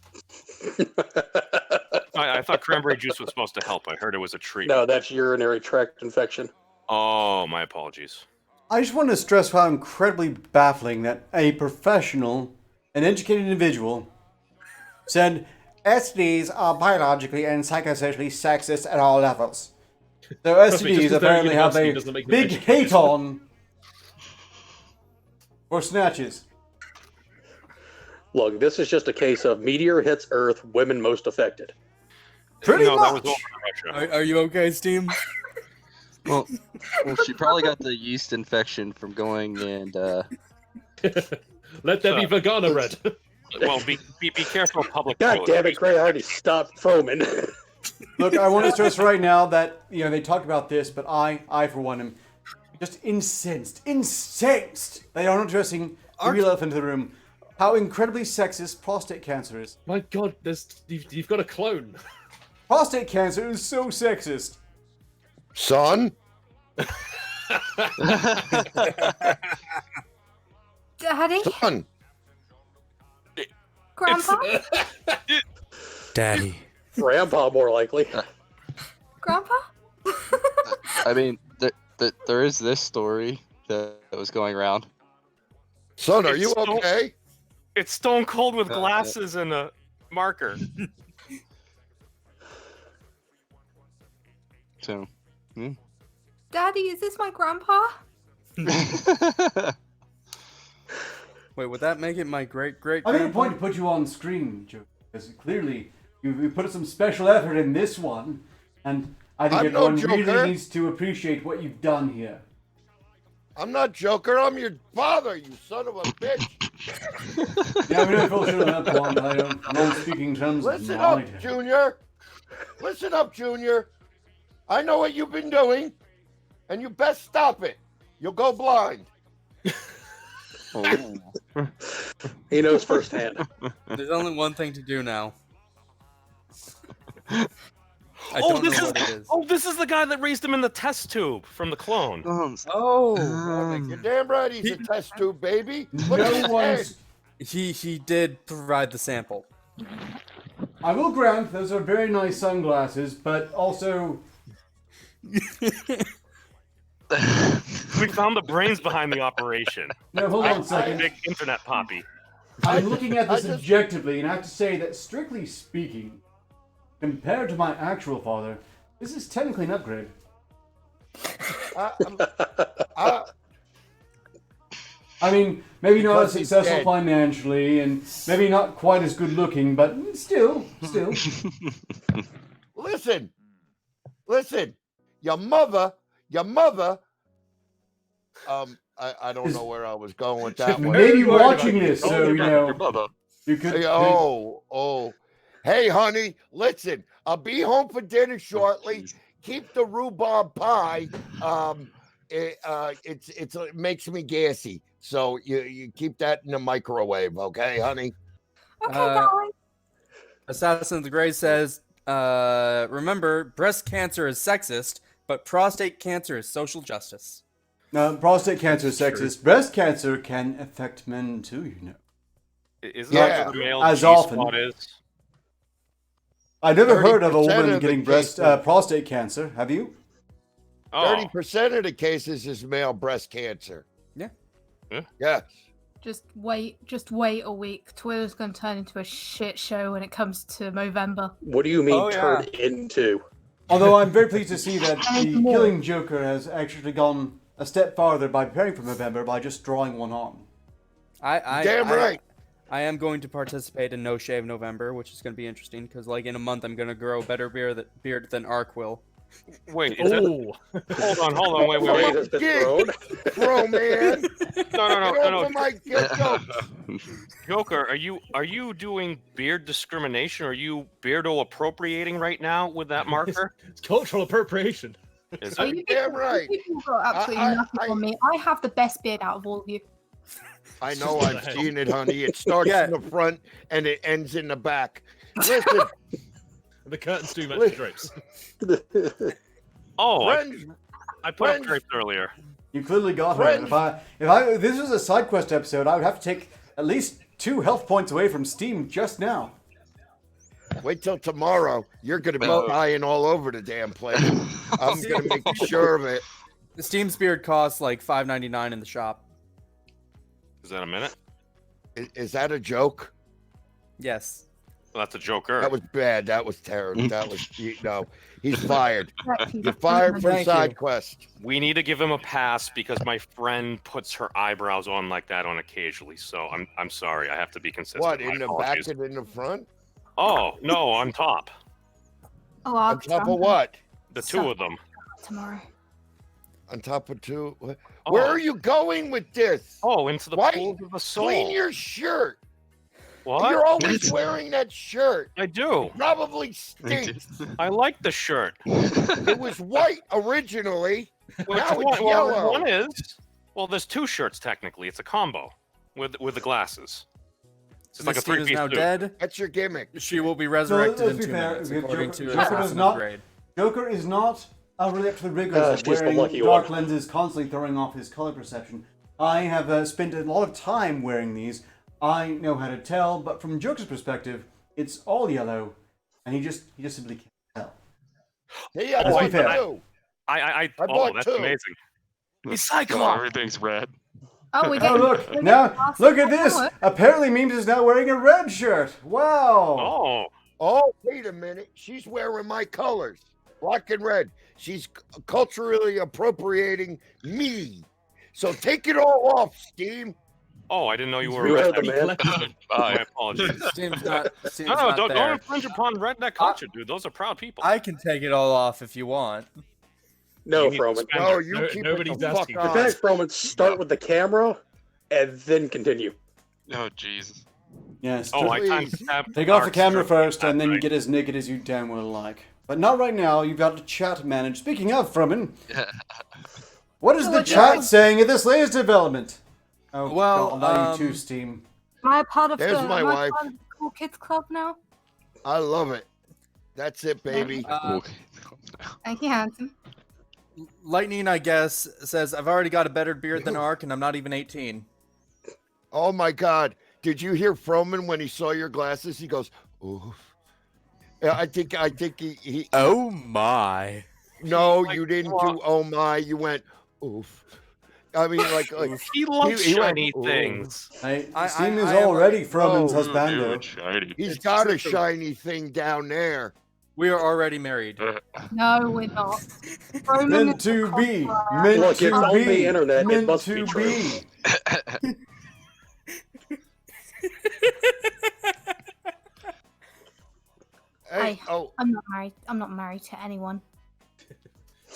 Speaker 6: I thought cranberry juice was supposed to help. I heard it was a treatment.
Speaker 2: No, that's urinary tract infection.
Speaker 6: Oh, my apologies.
Speaker 1: I just want to stress how incredibly baffling that a professional an educated individual, said STDs are biologically and psychosocially sexist at all levels. So
Speaker 3: Trust me, just
Speaker 1: STDs
Speaker 3: 'cause they're
Speaker 1: apparently have
Speaker 3: university
Speaker 1: a
Speaker 3: doesn't make them
Speaker 1: big
Speaker 3: educated.
Speaker 1: hate on for snatches.
Speaker 2: Look, this is just a case of meteor hits Earth, women most affected.
Speaker 1: Pretty
Speaker 6: That was
Speaker 1: much.
Speaker 6: over in Russia.
Speaker 5: Are you okay, Steam?
Speaker 7: Well, she probably got the yeast infection from going and
Speaker 3: Let there be vagina red.
Speaker 6: Well, be careful of public
Speaker 2: God
Speaker 6: toilets.
Speaker 2: damn it, Gray, I already stopped foaming.
Speaker 1: Look, I want to stress right now that, they talked about this, but I for one, am just incensed they are not addressing the real elephant in the room. How incredibly sexist prostate cancer is.
Speaker 3: My God, you've got a clone.
Speaker 1: Prostate cancer is so sexist.
Speaker 8: Son?
Speaker 4: Daddy?
Speaker 8: Son?
Speaker 4: Grandpa?
Speaker 5: Daddy.
Speaker 2: Grandpa, more likely.
Speaker 4: Grandpa?
Speaker 7: I mean, there is this story that was going around.
Speaker 8: Son, are you
Speaker 6: It's so-
Speaker 8: okay?
Speaker 6: It's Stone Cold with
Speaker 7: Yeah.
Speaker 6: glasses and a marker.
Speaker 7: So,
Speaker 4: Daddy, is this my grandpa?
Speaker 5: Wait, would that make it my great
Speaker 1: I made a point to put you on screen, Joe, because clearly you put some special effort in this one, and I think
Speaker 8: I'm no
Speaker 1: everyone
Speaker 8: joker.
Speaker 1: really needs to appreciate what you've done here.
Speaker 8: I'm not Joker. I'm your father, you son of a bitch.
Speaker 1: Yeah, we don't feel sure on that one. I don't speak in terms of
Speaker 8: Listen up,
Speaker 1: knowledge.
Speaker 8: Junior. Listen up, Junior. I know what you've been doing, and you best stop it. You'll go blind.
Speaker 7: oh.
Speaker 2: He knows firsthand.
Speaker 5: There's only one thing to do now. I
Speaker 6: Oh,
Speaker 5: don't
Speaker 6: this
Speaker 5: know
Speaker 6: is-
Speaker 5: what it is.
Speaker 6: Oh, this is the guy that raised him in the test tube from the clone.
Speaker 8: You're damn right he's a test tube, baby. Look at his
Speaker 1: No
Speaker 8: head.
Speaker 1: one's.
Speaker 5: He did provide the sample.
Speaker 1: I will grant those are very nice sunglasses, but also
Speaker 6: We found the brains behind the operation.
Speaker 1: no. Hold on a second.
Speaker 6: Big internet poppy.
Speaker 1: I'm looking at this
Speaker 8: I just-
Speaker 1: objectively, and I have to say that, strictly speaking, compared to my actual father, this is technically an upgrade. I mean, maybe not as
Speaker 8: Because he's
Speaker 1: successful
Speaker 8: dead.
Speaker 1: financially, and maybe not quite as good looking, but still.
Speaker 8: Listen. Your mother. I don't know where I was going with that one.
Speaker 1: Maybe
Speaker 3: worried
Speaker 1: watching
Speaker 3: about
Speaker 1: this,
Speaker 3: you.
Speaker 1: so
Speaker 7: Your mother.
Speaker 1: you could.
Speaker 8: Hey, oh. Hey, honey, listen. I'll be home for dinner shortly. Keep the rhubarb pie. It makes me gassy. So you keep that in the microwave, okay, honey?
Speaker 4: Okay, darling.
Speaker 5: Assassin of the Grey says, remember, breast cancer is sexist, but prostate cancer is social justice.
Speaker 1: Prostate cancer is sexist. Breast cancer can affect men too, you know.
Speaker 6: Is
Speaker 8: Yeah.
Speaker 6: that what the male
Speaker 1: As
Speaker 6: G-spot
Speaker 1: often.
Speaker 6: is?
Speaker 1: I've never heard of a
Speaker 8: 30%
Speaker 1: woman
Speaker 8: of the
Speaker 1: getting
Speaker 8: cases.
Speaker 1: prostate cancer. Have you?
Speaker 6: Oh,
Speaker 8: 30% of the cases is male breast cancer.
Speaker 5: Yeah.
Speaker 8: Yes.
Speaker 4: Just wait a week. Twitter's gonna turn into a shit show when it comes to Movember.
Speaker 2: What do you mean
Speaker 5: Oh, yeah.
Speaker 2: turn into?
Speaker 1: Although I'm very pleased to see that
Speaker 4: And
Speaker 1: the
Speaker 4: more.
Speaker 1: Killing Joker has actually gone a step farther by preparing for November by just drawing one on.
Speaker 8: Damn right.
Speaker 5: I am going to participate in No Shave November, which is going to be interesting because, like, in a month, I'm going to grow a better beard than Ark will.
Speaker 6: wait. Is that,
Speaker 3: Oh,
Speaker 6: hold on. Wait.
Speaker 2: Blade has been thrown.
Speaker 8: Bro, man.
Speaker 6: No.
Speaker 8: Get over my jokes.
Speaker 6: Joker, are you doing beard discrimination? Are you beardo appropriating right now with that marker?
Speaker 3: it's cultural appropriation.
Speaker 6: Is
Speaker 4: Oh,
Speaker 6: it?
Speaker 4: you
Speaker 8: damn
Speaker 4: people-
Speaker 8: right.
Speaker 4: You people got absolutely
Speaker 8: I-
Speaker 4: nothing
Speaker 8: I-
Speaker 4: on me. I have the best beard out of all of you.
Speaker 8: I know I've seen it, honey. It starts
Speaker 5: Yeah.
Speaker 8: in the front and it ends in the back. Listen,
Speaker 3: The curtains do match the drapes.
Speaker 6: Oh,
Speaker 8: friends,
Speaker 6: I put up
Speaker 8: friends-
Speaker 6: grapes earlier.
Speaker 1: You clearly got her.
Speaker 8: Friends.
Speaker 1: If this was a side quest episode, I would have to take at least 2 health points away from Steam just now.
Speaker 8: wait till tomorrow. You're going to be dying all over the damn place. I'm going to make sure of it.
Speaker 5: The Steam's beard costs like $5.99 in the shop.
Speaker 6: Is that a minute?
Speaker 8: Is that a joke?
Speaker 5: Yes.
Speaker 6: Well, that's a joker.
Speaker 8: That was bad. That was terrible. That was no. He's fired.
Speaker 4: Correct,
Speaker 8: You're
Speaker 4: he's
Speaker 8: fired from
Speaker 5: Thank
Speaker 8: side
Speaker 5: you.
Speaker 8: quest.
Speaker 6: We need to give him a pass because my friend puts her eyebrows on like that on occasionally. So I'm sorry. I have to be consistent.
Speaker 8: What,
Speaker 6: My
Speaker 8: in the
Speaker 6: apologies.
Speaker 8: back and in the front?
Speaker 6: Oh no, on top.
Speaker 4: Oh,
Speaker 8: On top of what?
Speaker 6: The two of them.
Speaker 4: Tomorrow.
Speaker 8: On top of two? Where
Speaker 6: Oh.
Speaker 8: are you going with this?
Speaker 6: Oh, into the
Speaker 8: Why-
Speaker 6: pools of the soul.
Speaker 8: Clean your shirt.
Speaker 6: What?
Speaker 8: You're always wearing that shirt.
Speaker 6: I do.
Speaker 8: Probably stinks.
Speaker 6: I like the shirt.
Speaker 8: It was white originally.
Speaker 6: Which
Speaker 8: Now it's
Speaker 6: one?
Speaker 8: yellow.
Speaker 6: Well, one is. Well, there's two shirts technically. It's a combo with the glasses. It's just like a
Speaker 5: Miss Tina's
Speaker 6: three-piece
Speaker 5: now
Speaker 6: suit.
Speaker 5: dead.
Speaker 8: That's your gimmick.
Speaker 5: She will be resurrected
Speaker 1: let's
Speaker 5: in
Speaker 1: be
Speaker 5: 2
Speaker 1: fair,
Speaker 5: minutes,
Speaker 1: Joker-
Speaker 5: according to
Speaker 1: Joker does
Speaker 5: assassin
Speaker 1: not-
Speaker 5: upgrade.
Speaker 1: Joker is not really up to the rigors
Speaker 2: Ah,
Speaker 1: of
Speaker 2: she's the
Speaker 1: wearing
Speaker 2: lucky
Speaker 1: dark
Speaker 2: one.
Speaker 1: lenses, constantly throwing off his color perception. I have spent a lot of time wearing these. I know how to tell, but from Joker's perspective, it's all yellow, and he just simply can't tell.
Speaker 8: Hey, I
Speaker 6: Oh,
Speaker 8: bought
Speaker 1: be fair.
Speaker 8: two.
Speaker 6: I oh,
Speaker 8: bought
Speaker 6: that's
Speaker 8: two.
Speaker 6: amazing. He's
Speaker 9: Oh,
Speaker 6: Cyclops.
Speaker 9: everything's red.
Speaker 4: Oh, we
Speaker 1: Oh
Speaker 4: get.
Speaker 1: look! Now look at this! Apparently, Memes is now wearing a red shirt. Wow!
Speaker 6: Oh,
Speaker 8: Oh, wait a minute. She's wearing my colors, black and red. She's culturally appropriating me. So take it all off, Steam.
Speaker 6: oh, I didn't know you were.
Speaker 2: You
Speaker 6: a
Speaker 2: heard the
Speaker 6: redneck.
Speaker 2: man.
Speaker 6: My apologies.
Speaker 5: Steam's not, Steam's
Speaker 6: No,
Speaker 5: not
Speaker 6: don't
Speaker 5: there.
Speaker 6: infringe upon redneck culture, dude. Those are proud people.
Speaker 5: I can take it all off if you want.
Speaker 2: No,
Speaker 6: You need to
Speaker 2: Froman.
Speaker 6: spend
Speaker 8: No,
Speaker 6: it.
Speaker 8: you
Speaker 3: No-
Speaker 8: keep
Speaker 3: nobody's
Speaker 8: it the fuck
Speaker 3: asking.
Speaker 8: on.
Speaker 2: Depends, Froman. Start with the camera and then continue.
Speaker 9: Oh, jeez.
Speaker 1: Yes.
Speaker 6: Oh, I time
Speaker 8: Please.
Speaker 6: tapped
Speaker 1: Take off the
Speaker 6: Ark
Speaker 1: camera
Speaker 6: strip.
Speaker 1: first, and then
Speaker 6: Right.
Speaker 1: get as naked as you damn well like. But not right now. You've got a chat managed. Speaking of, Fruman, what is the chat saying at this latest development? Oh,
Speaker 5: Well,
Speaker 1: God, allow you to Steam.
Speaker 4: Am I part of
Speaker 8: There's
Speaker 4: the?
Speaker 8: my
Speaker 4: am I
Speaker 8: wife.
Speaker 4: part of the Cool Kids Club now?
Speaker 8: I love it. That's it, baby.
Speaker 4: Thank you, handsome.
Speaker 5: Lightning, I guess, says, I've already got a better beard than Ark, and I'm not even 18.
Speaker 8: Oh my God! Did you hear Froman when he saw your glasses? He goes, "Oof." Yeah, I think he.
Speaker 5: Oh my.
Speaker 8: No,
Speaker 6: Like,
Speaker 8: you didn't
Speaker 6: well-
Speaker 8: do. Oh my! You went. Oof. I mean, like
Speaker 6: He loves
Speaker 8: he went,
Speaker 6: shiny
Speaker 8: "Ooh."
Speaker 6: things.
Speaker 1: Steam is
Speaker 5: I am
Speaker 1: already Fruman's
Speaker 8: Oh,
Speaker 1: husbando.
Speaker 9: Shiny.
Speaker 8: he's
Speaker 5: It's
Speaker 8: got a
Speaker 5: just a-
Speaker 8: shiny thing down there.
Speaker 5: We are already married.
Speaker 4: No, we're not. Roman
Speaker 1: Meant
Speaker 4: is the
Speaker 1: to be.
Speaker 4: cosplayer.
Speaker 1: Meant
Speaker 2: Look,
Speaker 1: to
Speaker 2: it's on
Speaker 1: be.
Speaker 2: the internet. It
Speaker 1: Meant
Speaker 2: must
Speaker 1: to
Speaker 2: be true.
Speaker 1: be.
Speaker 8: Hey, oh,
Speaker 4: I'm not married. I'm not married to anyone.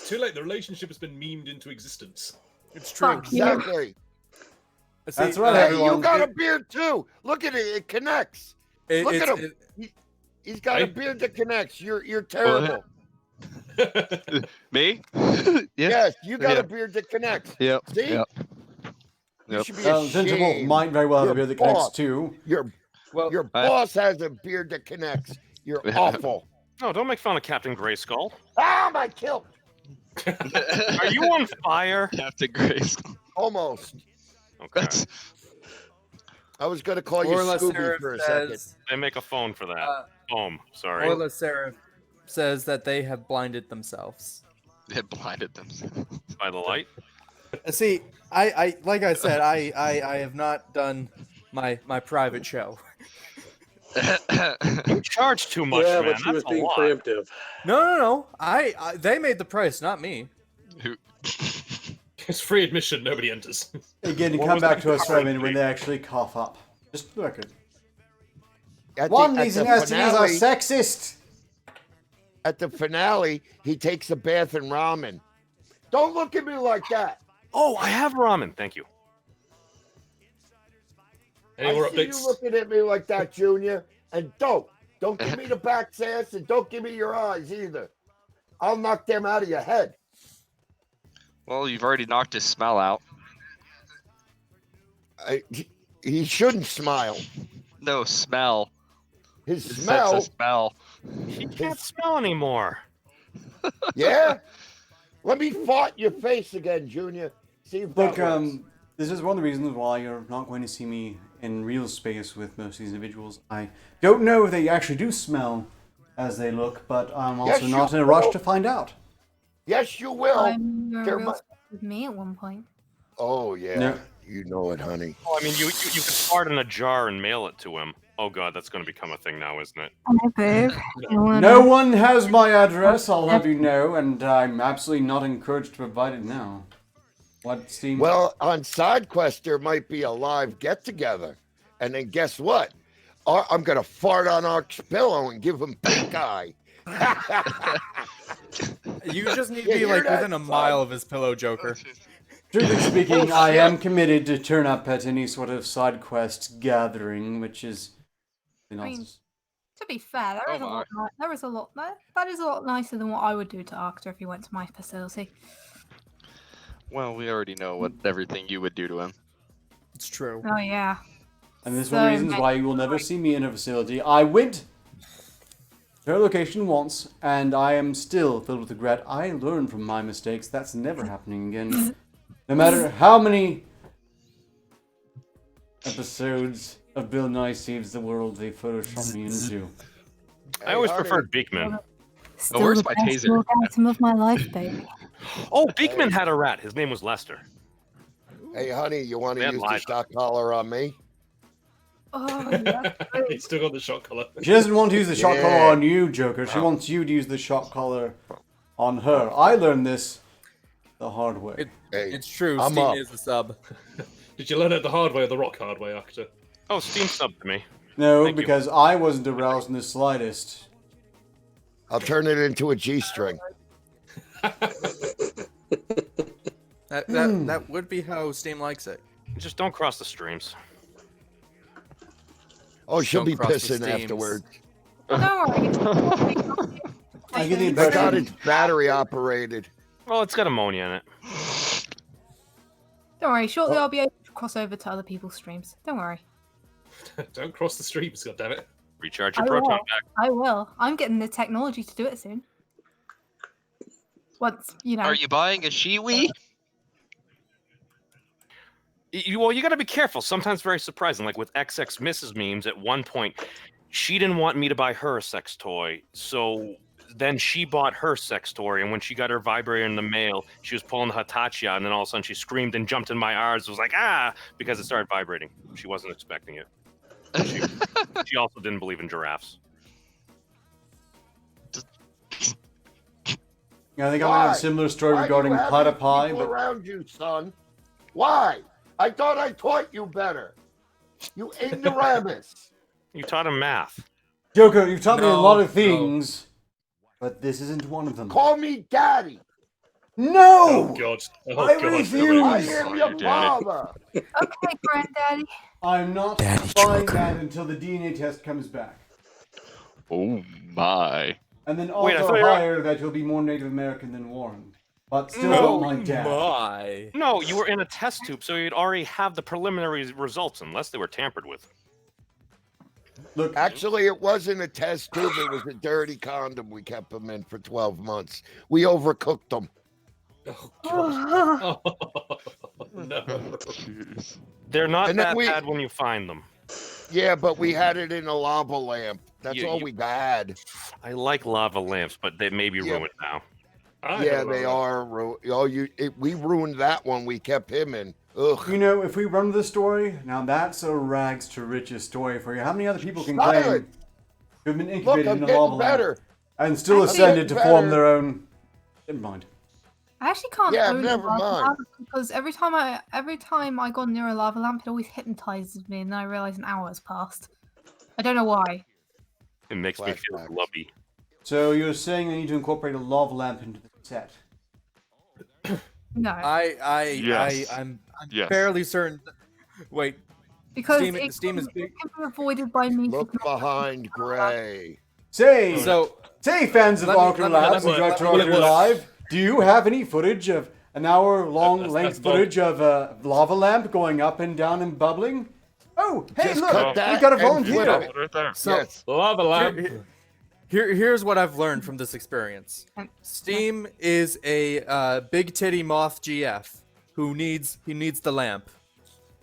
Speaker 3: Too late. The relationship has been memed into existence.
Speaker 5: It's
Speaker 4: Fuck you.
Speaker 8: exactly.
Speaker 1: That's right,
Speaker 8: Hey,
Speaker 1: everyone.
Speaker 8: you got a beard too. Look at it; it connects. Look at him. He's got a
Speaker 3: Hey.
Speaker 8: beard that connects. You're terrible.
Speaker 7: Me? Yeah.
Speaker 8: Yes, you got
Speaker 7: Yeah.
Speaker 8: a beard that connects.
Speaker 7: Yep.
Speaker 8: See?
Speaker 7: Yep.
Speaker 8: You
Speaker 7: Yep.
Speaker 8: should be
Speaker 1: Ginger Wolf
Speaker 8: ashamed.
Speaker 1: might very well have a
Speaker 8: You're
Speaker 1: beard that connects
Speaker 8: bald.
Speaker 1: too.
Speaker 8: Your
Speaker 5: Well,
Speaker 8: boss has a beard that connects. You're awful.
Speaker 6: No, don't make fun of Captain Grayskull.
Speaker 8: Ah, my kilt.
Speaker 6: Are you on fire?
Speaker 7: Captain Grace.
Speaker 8: Almost.
Speaker 6: Okay.
Speaker 7: That's
Speaker 8: I was gonna call you
Speaker 5: Orla
Speaker 8: Scooby
Speaker 5: Seraph
Speaker 8: for a second.
Speaker 5: says,
Speaker 6: They make a phone for that. Boom. Sorry.
Speaker 5: Orla Seraph says that they have blinded themselves.
Speaker 7: it blinded themselves.
Speaker 6: By the light.
Speaker 5: See, I like I said, I have not done my private show.
Speaker 6: You charge too much,
Speaker 2: Yeah,
Speaker 6: man.
Speaker 2: but she was
Speaker 6: That's a
Speaker 2: being
Speaker 6: lot.
Speaker 2: preemptive.
Speaker 5: No. I they made the price, not me.
Speaker 7: Who-
Speaker 3: It's free admission. Nobody enters.
Speaker 1: Again, you
Speaker 6: What
Speaker 1: come
Speaker 6: was
Speaker 1: back
Speaker 6: the
Speaker 1: to us, Fruman, when
Speaker 6: currency?
Speaker 1: they actually cough up. Just for the record.
Speaker 8: At
Speaker 1: One,
Speaker 8: the,
Speaker 1: these
Speaker 8: at the
Speaker 1: STDs are
Speaker 8: finale,
Speaker 1: sexist.
Speaker 8: at the finale, he takes a bath in ramen. Don't look at me like that.
Speaker 6: Oh, I have ramen. Thank you.
Speaker 3: Any more
Speaker 8: I see
Speaker 3: updates?
Speaker 8: you looking at me like that, Junior. And don't give me the back ass, and don't give me your eyes either. I'll knock them out of your head.
Speaker 7: Well, you've already knocked his smell out.
Speaker 8: He shouldn't smile.
Speaker 7: No, smell.
Speaker 8: His
Speaker 7: His
Speaker 8: smell,
Speaker 7: sense of smell.
Speaker 6: He can't smell anymore.
Speaker 8: yeah. Let me fart in your face again, Junior. See if that
Speaker 1: Look,
Speaker 8: works.
Speaker 1: this is one of the reasons why you're not going to see me in real space with most of these individuals. I don't know if they actually do smell as they look, but I'm also
Speaker 8: Yes,
Speaker 1: not
Speaker 8: you
Speaker 1: in a rush
Speaker 8: will.
Speaker 1: to find out.
Speaker 8: Yes, you will.
Speaker 4: I'm
Speaker 8: there
Speaker 4: real
Speaker 8: mu-
Speaker 4: with me at one point.
Speaker 8: Oh yeah.
Speaker 1: No,
Speaker 8: You know it, honey.
Speaker 6: Oh, I mean, you could fart in a jar and mail it to him. Oh god, that's going to become a thing now, isn't it?
Speaker 4: Hi, babe.
Speaker 1: No one has my address, I'll have you know, and I'm absolutely not encouraged to provide it now. What, Steam?
Speaker 8: Well, on SideQuest, there might be a live get-together. And then guess what? I'm going to fart on Ark's pillow and give him pink eye.
Speaker 5: You just need to
Speaker 8: Yeah,
Speaker 5: be
Speaker 8: you're
Speaker 5: like
Speaker 8: not
Speaker 5: within a
Speaker 8: fun.
Speaker 5: mile of his pillow, Joker.
Speaker 1: Strictly speaking, I am committed to turn up at any sort of side quest gathering, which is...
Speaker 4: mean, To be fair, there
Speaker 7: Oh
Speaker 4: is a
Speaker 7: my.
Speaker 4: lot. There is a lot. That is a lot nicer than what I would do to Arketer if he went to my facility.
Speaker 7: Well, we already know what everything you would do to him.
Speaker 5: It's true.
Speaker 4: Oh yeah.
Speaker 1: And this is
Speaker 4: So
Speaker 1: one of the reasons
Speaker 4: many
Speaker 1: why you will never see me in a facility. I went to her location once, and I am still filled with regret. I learned from my mistakes. That's never happening again. No matter how many episodes of Bill Nye Saves the World they photoshopped me into.
Speaker 6: I always
Speaker 8: honey.
Speaker 6: preferred Beekman.
Speaker 4: Still
Speaker 7: where's
Speaker 4: the
Speaker 7: my
Speaker 4: best
Speaker 7: taser?
Speaker 4: orgasm of my life, baby.
Speaker 6: Oh, Beekman had a rat. His name was Lester.
Speaker 8: Hey, honey, you want to
Speaker 6: Bad
Speaker 8: use the
Speaker 6: life.
Speaker 8: shock collar on me?
Speaker 4: Oh yeah.
Speaker 3: He's still got the shot collar.
Speaker 1: She doesn't want to use the shock
Speaker 8: Yeah.
Speaker 1: collar on you, Joker. She wants you to use the shock collar on her. I learned this the hard way.
Speaker 8: Hey,
Speaker 5: It's true.
Speaker 8: I'm
Speaker 5: Steam
Speaker 8: up.
Speaker 5: is the sub.
Speaker 3: Did you learn it the hard way or the rock hard way, Arketer?
Speaker 6: Oh, Steam subbed to me.
Speaker 1: No,
Speaker 6: Thank you.
Speaker 1: because I wasn't aroused in the slightest.
Speaker 8: I'll turn it into a G-string.
Speaker 5: That would be how Steam likes it.
Speaker 6: Just don't cross the streams.
Speaker 8: Oh, she'll
Speaker 5: Don't
Speaker 8: be
Speaker 5: cross the
Speaker 8: pissing
Speaker 5: steams.
Speaker 8: afterwards.
Speaker 4: Don't worry.
Speaker 1: I get the
Speaker 8: I got
Speaker 1: impression.
Speaker 8: it battery operated.
Speaker 6: Well, it's got ammonia in it.
Speaker 4: Don't worry. Shortly, I'll be able to cross over to other people's streams. Don't worry.
Speaker 3: Don't cross the streams, goddammit.
Speaker 6: Recharge your
Speaker 4: I
Speaker 6: proton
Speaker 4: will.
Speaker 6: pack.
Speaker 4: I will. I'm getting the technology to do it soon. Once you know.
Speaker 7: Are you buying a Shiwi?
Speaker 6: Well, you got to be careful. Sometimes very surprising. Like with XX Mrs. Memes, at one point, she didn't want me to buy her a sex toy. So then she bought her sex toy. And when she got her vibrator in the mail, she was pulling the Hitachi out. And then all of a sudden she screamed and jumped in my arms. It was like, ah, because it started vibrating. She wasn't expecting it. She also didn't believe in giraffes.
Speaker 1: Yeah, I think I'm gonna have
Speaker 8: Why?
Speaker 1: a similar story
Speaker 8: Why do
Speaker 1: regarding
Speaker 8: you have
Speaker 1: platypi,
Speaker 8: these people
Speaker 1: but
Speaker 8: around you, son? Why? I thought I taught you better. You ignoramus.
Speaker 6: You taught him math.
Speaker 1: Joker, you've taught me a lot
Speaker 5: No,
Speaker 1: of things, but this isn't one of them.
Speaker 8: Call me daddy.
Speaker 1: No!
Speaker 3: Oh god. Oh
Speaker 1: I
Speaker 3: god.
Speaker 1: refuse.
Speaker 8: I
Speaker 1: Please.
Speaker 8: am your father.
Speaker 4: Okay, granddaddy.
Speaker 1: I'm not buying that until the DNA test comes back.
Speaker 7: Oh my.
Speaker 1: And then
Speaker 6: Wait, I
Speaker 1: also
Speaker 6: thought you were-
Speaker 1: higher that you'll be more Native American than Warren. But still
Speaker 6: No.
Speaker 1: don't like dad.
Speaker 5: My.
Speaker 6: No, you were in a test tube, so you'd already have the preliminary results, unless they were tampered with.
Speaker 1: Look,
Speaker 8: Actually, it wasn't a test tube. It was a dirty condom. We kept them in for 12 months. We overcooked them.
Speaker 3: Oh god. Oh, no.
Speaker 6: They're not
Speaker 8: And then
Speaker 6: that
Speaker 8: we-
Speaker 6: bad when you find them.
Speaker 8: Yeah, but we had it in a lava lamp. That's
Speaker 6: You-
Speaker 8: all
Speaker 6: you-
Speaker 8: we had.
Speaker 6: I like lava lamps, but they may be
Speaker 8: Yeah.
Speaker 6: ruined now.
Speaker 3: I
Speaker 8: Yeah,
Speaker 3: don't know
Speaker 8: they
Speaker 3: that.
Speaker 8: are. We ruined that one. We kept him in. Ugh.
Speaker 1: you know, if we run the story, now that's a rags to riches story for you. How many other people can claim
Speaker 8: Silent.
Speaker 1: to have been
Speaker 8: Look,
Speaker 1: incubated
Speaker 8: I'm
Speaker 1: in a
Speaker 8: getting
Speaker 1: lava lamp
Speaker 8: better.
Speaker 1: and still
Speaker 4: I'm
Speaker 1: ascended to
Speaker 8: getting
Speaker 1: form
Speaker 8: better.
Speaker 1: their own? Never mind.
Speaker 4: I actually can't
Speaker 8: Yeah,
Speaker 4: own a
Speaker 8: never
Speaker 4: lava
Speaker 8: mind.
Speaker 4: lamp because every time I go near a lava lamp, it always hypnotizes me, and then I realize an hour has passed. I don't know why.
Speaker 6: It makes me feel
Speaker 8: Flashbacks.
Speaker 6: lovey.
Speaker 1: So you're saying I need to incorporate a lava lamp into the set?
Speaker 4: No,
Speaker 7: Yes.
Speaker 5: I'm
Speaker 7: Yes.
Speaker 5: fairly certain. Wait,
Speaker 4: because
Speaker 5: Steam-
Speaker 4: it
Speaker 5: Steam
Speaker 4: can,
Speaker 5: is big.
Speaker 4: it can be avoided by me.
Speaker 8: Look behind Gray.
Speaker 1: Say,
Speaker 5: so
Speaker 1: say, fans of
Speaker 5: Let me-
Speaker 1: Archer
Speaker 5: let me-
Speaker 1: Labs
Speaker 3: let
Speaker 1: and
Speaker 3: me-
Speaker 1: Dr.
Speaker 3: let me-
Speaker 1: Archer
Speaker 3: let me-
Speaker 1: Live, do you have any footage of an hour-long
Speaker 3: That's
Speaker 1: length
Speaker 3: Bob.
Speaker 1: footage of a lava lamp going up and down and bubbling? Oh, hey,
Speaker 8: Just
Speaker 1: look,
Speaker 8: cut that
Speaker 1: we've got a
Speaker 8: and
Speaker 1: volunteer.
Speaker 8: flip it.
Speaker 6: Right there.
Speaker 5: so
Speaker 8: Yes.
Speaker 3: Lava lamp.
Speaker 5: here's what I've learned from this experience. Steam is a big titty moth GF who needs the lamp.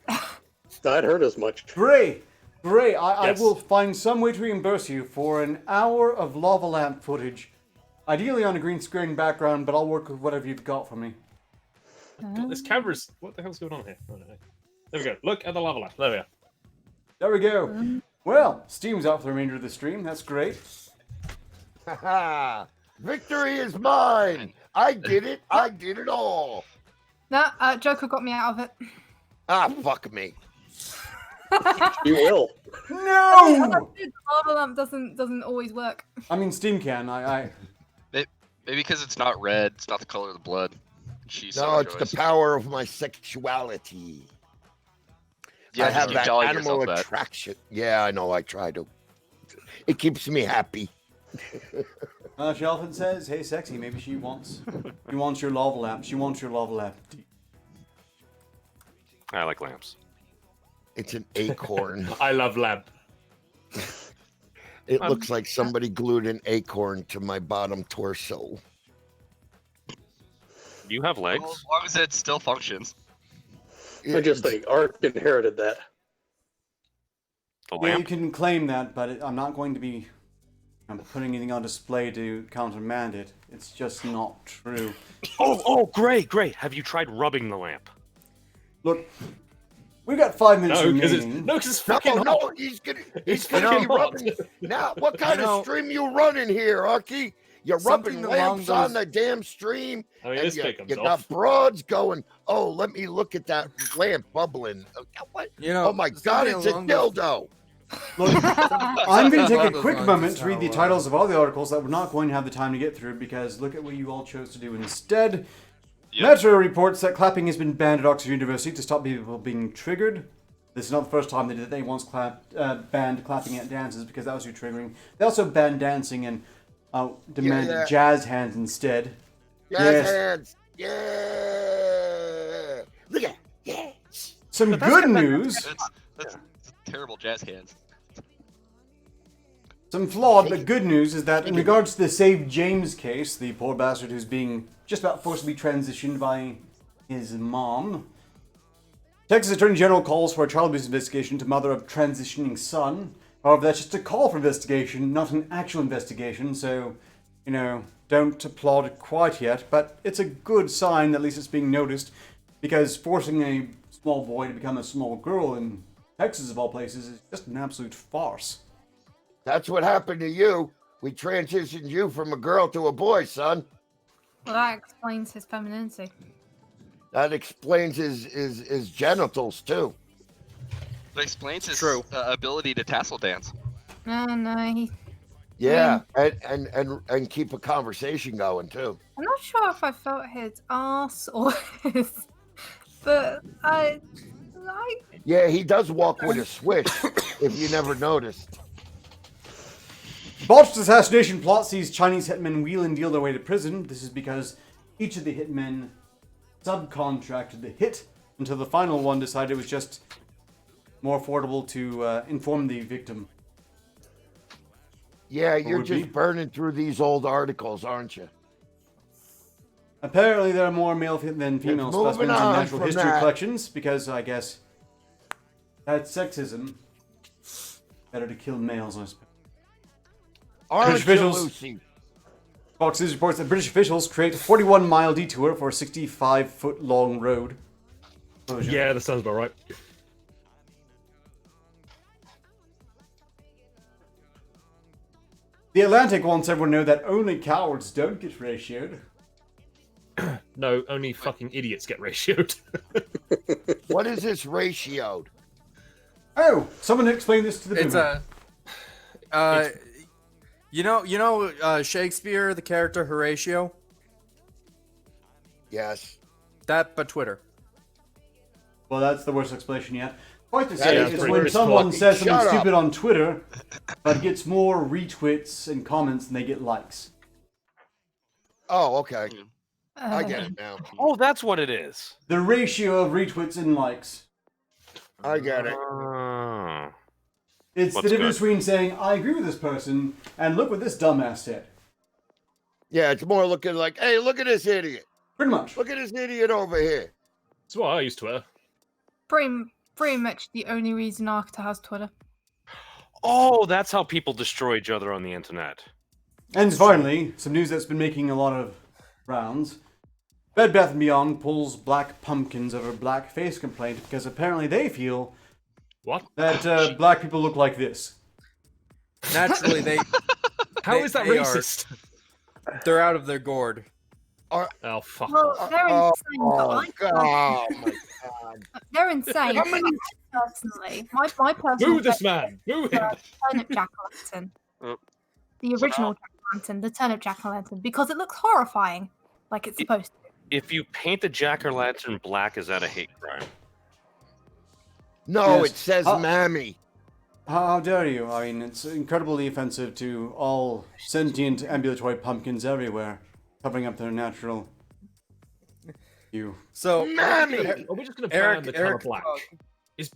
Speaker 2: I'd heard as much.
Speaker 1: Gray, I
Speaker 3: Yes.
Speaker 1: will find some way to reimburse you for an hour of lava lamp footage. Ideally on a green screen background, but I'll work with whatever you've got for me.
Speaker 3: God, this camera's. What the hell's going on here? Oh, no. There we go. Look at the lava lamp. There we are.
Speaker 1: There we go. Well, Steam's out for the remainder of the stream. That's great.
Speaker 8: Victory is mine. I did it. I did it all.
Speaker 4: Nah, Joker got me out of it.
Speaker 8: Ah, fuck me.
Speaker 2: You will.
Speaker 1: No!
Speaker 4: The lava lamp doesn't always work.
Speaker 1: I mean, Steam can.
Speaker 7: Maybe because it's not red, it's not the color of the blood. She's
Speaker 8: No, it's the power of my sexuality.
Speaker 7: Yeah,
Speaker 8: I have
Speaker 7: you
Speaker 8: that
Speaker 7: tell
Speaker 8: animal
Speaker 7: yourself that.
Speaker 8: attraction. Yeah, I know. I try to. It keeps me happy.
Speaker 1: Shelfin says, "Hey, sexy. Maybe she wants your lava lamp. She wants your lava lamp."
Speaker 6: I like lamps.
Speaker 8: It's an acorn.
Speaker 3: I love lamp.
Speaker 8: It looks like somebody glued an acorn to my bottom torso.
Speaker 6: Do you have legs?
Speaker 7: Well, as long as it still functions.
Speaker 2: I just think Art inherited that.
Speaker 6: The
Speaker 1: Yeah, you
Speaker 6: lamp?
Speaker 1: can claim that, but I'm not going to be putting anything on display to countermand it. It's just not true.
Speaker 6: Oh, great. Have you tried rubbing the lamp?
Speaker 1: Look, we've got 5 minutes
Speaker 3: No, because
Speaker 1: remaining.
Speaker 3: it's fucking
Speaker 8: No,
Speaker 3: hot.
Speaker 8: no, he's gonna
Speaker 3: It's
Speaker 8: be
Speaker 3: fucking hot.
Speaker 8: rubbing. Now, what kind of stream you running here, Arky? You're rubbing
Speaker 5: Something along
Speaker 8: lamps on
Speaker 5: those-
Speaker 8: the damn stream,
Speaker 3: I mean,
Speaker 8: and
Speaker 3: this
Speaker 8: you,
Speaker 3: bit comes
Speaker 8: you
Speaker 3: off.
Speaker 8: got broads going. Oh, let me look at that lamp bubbling. What?
Speaker 5: You know,
Speaker 8: Oh my God,
Speaker 5: something
Speaker 8: it's a
Speaker 5: along those-
Speaker 8: dildo.
Speaker 1: Look, I'm going to take
Speaker 5: Along
Speaker 1: a
Speaker 5: those
Speaker 1: quick
Speaker 5: lines
Speaker 1: moment
Speaker 5: is
Speaker 1: to read the
Speaker 5: how,
Speaker 1: titles of all the articles that we're not going to have the time to get through because look at what you all chose to do instead.
Speaker 7: Yep.
Speaker 1: Metro reports that clapping has been banned at Oxford University to stop people being triggered. This is not the first time they did it. They once banned clapping at dances because that was too triggering. They also banned dancing and demanded
Speaker 8: Yeah.
Speaker 1: jazz hands instead.
Speaker 8: Jazz
Speaker 1: Yes.
Speaker 8: hands. Yeah. Look at yeah.
Speaker 1: Some good news.
Speaker 7: That's terrible jazz hands.
Speaker 1: Some flawed but good news is that in regards to the Save James case, the poor bastard who's being just about forcibly transitioned by his mom, Texas Attorney General calls for a child abuse investigation to mother of transitioning son. However, that's just a call for investigation, not an actual investigation, so, don't applaud it quite yet, but it's a good sign that at least it's being noticed, because forcing a small boy to become a small girl in Texas, of all places, is just an absolute farce.
Speaker 8: That's what happened to you. We transitioned you from a girl to a boy, son.
Speaker 4: Well, that explains his femininity.
Speaker 8: That explains his genitals too.
Speaker 7: That explains his
Speaker 5: True.
Speaker 7: ability to tassel dance.
Speaker 4: No,
Speaker 8: Yeah, and keep a conversation going too.
Speaker 4: I'm not sure if I felt his ass or his, but I like.
Speaker 8: Yeah, he does walk with a swish. If you never noticed.
Speaker 1: Botched assassination plot sees Chinese hitmen wheel and deal their way to prison. This is because each of the hitmen subcontracted the hit until the final one decided it was just more affordable to inform the victim.
Speaker 8: Yeah, you're
Speaker 1: would
Speaker 8: just
Speaker 1: be?
Speaker 8: burning through these old articles, aren't you?
Speaker 1: Apparently there are more male than female
Speaker 8: moving
Speaker 1: specimens in
Speaker 8: on
Speaker 1: natural
Speaker 8: from
Speaker 1: history
Speaker 8: that.
Speaker 1: collections because I guess that's sexism. Better to kill males, I suppose.
Speaker 8: Aren't you,
Speaker 1: officials-
Speaker 8: Lucy?
Speaker 1: Fox News reports that British officials create a 41-mile detour for a 65-foot-long road. Closure.
Speaker 3: Yeah, that sounds about right.
Speaker 1: The Atlantic wants everyone to know that only cowards don't get ratioed.
Speaker 3: No, only fucking idiots get ratioed.
Speaker 8: What is this ratioed?
Speaker 1: Oh, someone explain this to the
Speaker 5: It's
Speaker 1: boomer.
Speaker 5: Shakespeare, the character Horatio?
Speaker 8: Yes.
Speaker 5: That, but Twitter.
Speaker 1: Well, that's the worst explanation yet. Quite to
Speaker 8: That
Speaker 1: say
Speaker 8: is
Speaker 1: is
Speaker 8: the
Speaker 1: when
Speaker 3: worst
Speaker 1: someone
Speaker 3: one.
Speaker 1: says something
Speaker 8: Shut up.
Speaker 1: stupid on Twitter, but gets more retweets and comments than they get likes.
Speaker 8: Oh, okay. I get it now.
Speaker 6: Oh, that's what it is.
Speaker 1: The ratio of retweets and likes.
Speaker 8: I get it.
Speaker 6: Oh.
Speaker 1: It's
Speaker 6: What's
Speaker 1: the difference
Speaker 6: good?
Speaker 1: between saying, I agree with this person, and look what this dumbass said.
Speaker 8: Yeah, it's more looking like, hey, look at this idiot.
Speaker 1: Pretty much.
Speaker 8: Look at this idiot over here.
Speaker 3: That's what I used to wear.
Speaker 4: Pretty much the only reason Arketer has Twitter.
Speaker 6: Oh, that's how people destroy each other on the internet.
Speaker 1: And finally, some news that's been making a lot of rounds. Bed Bath & Beyond pulls black pumpkins over black face complaint because apparently they feel
Speaker 3: What?
Speaker 1: that black people look like this.
Speaker 5: Naturally, they
Speaker 3: How is that
Speaker 5: they
Speaker 3: racist?
Speaker 5: they're out of their gourd.
Speaker 3: Oh fuck.
Speaker 4: Well, they're insane, but I
Speaker 8: Oh my god.
Speaker 4: they're insane.
Speaker 8: How many-
Speaker 4: Personally, my personal
Speaker 3: Boo this man! Boo him!
Speaker 4: turnip jack-o'-lantern.
Speaker 7: Oh.
Speaker 4: The original jack-o'-lantern, the turnip jack-o'-lantern, because it looks horrifying, like it's supposed to.
Speaker 6: If you paint the jack-o'-lantern black, is that a hate crime?
Speaker 8: No,
Speaker 1: Yes.
Speaker 8: it says mammy.
Speaker 1: How dare you? I mean, it's incredibly offensive to all sentient ambulatory pumpkins everywhere, covering up their natural hue.
Speaker 5: So
Speaker 8: Mammy!
Speaker 3: Are we just gonna ban
Speaker 5: Eric,
Speaker 3: the color
Speaker 5: Eric,
Speaker 3: black?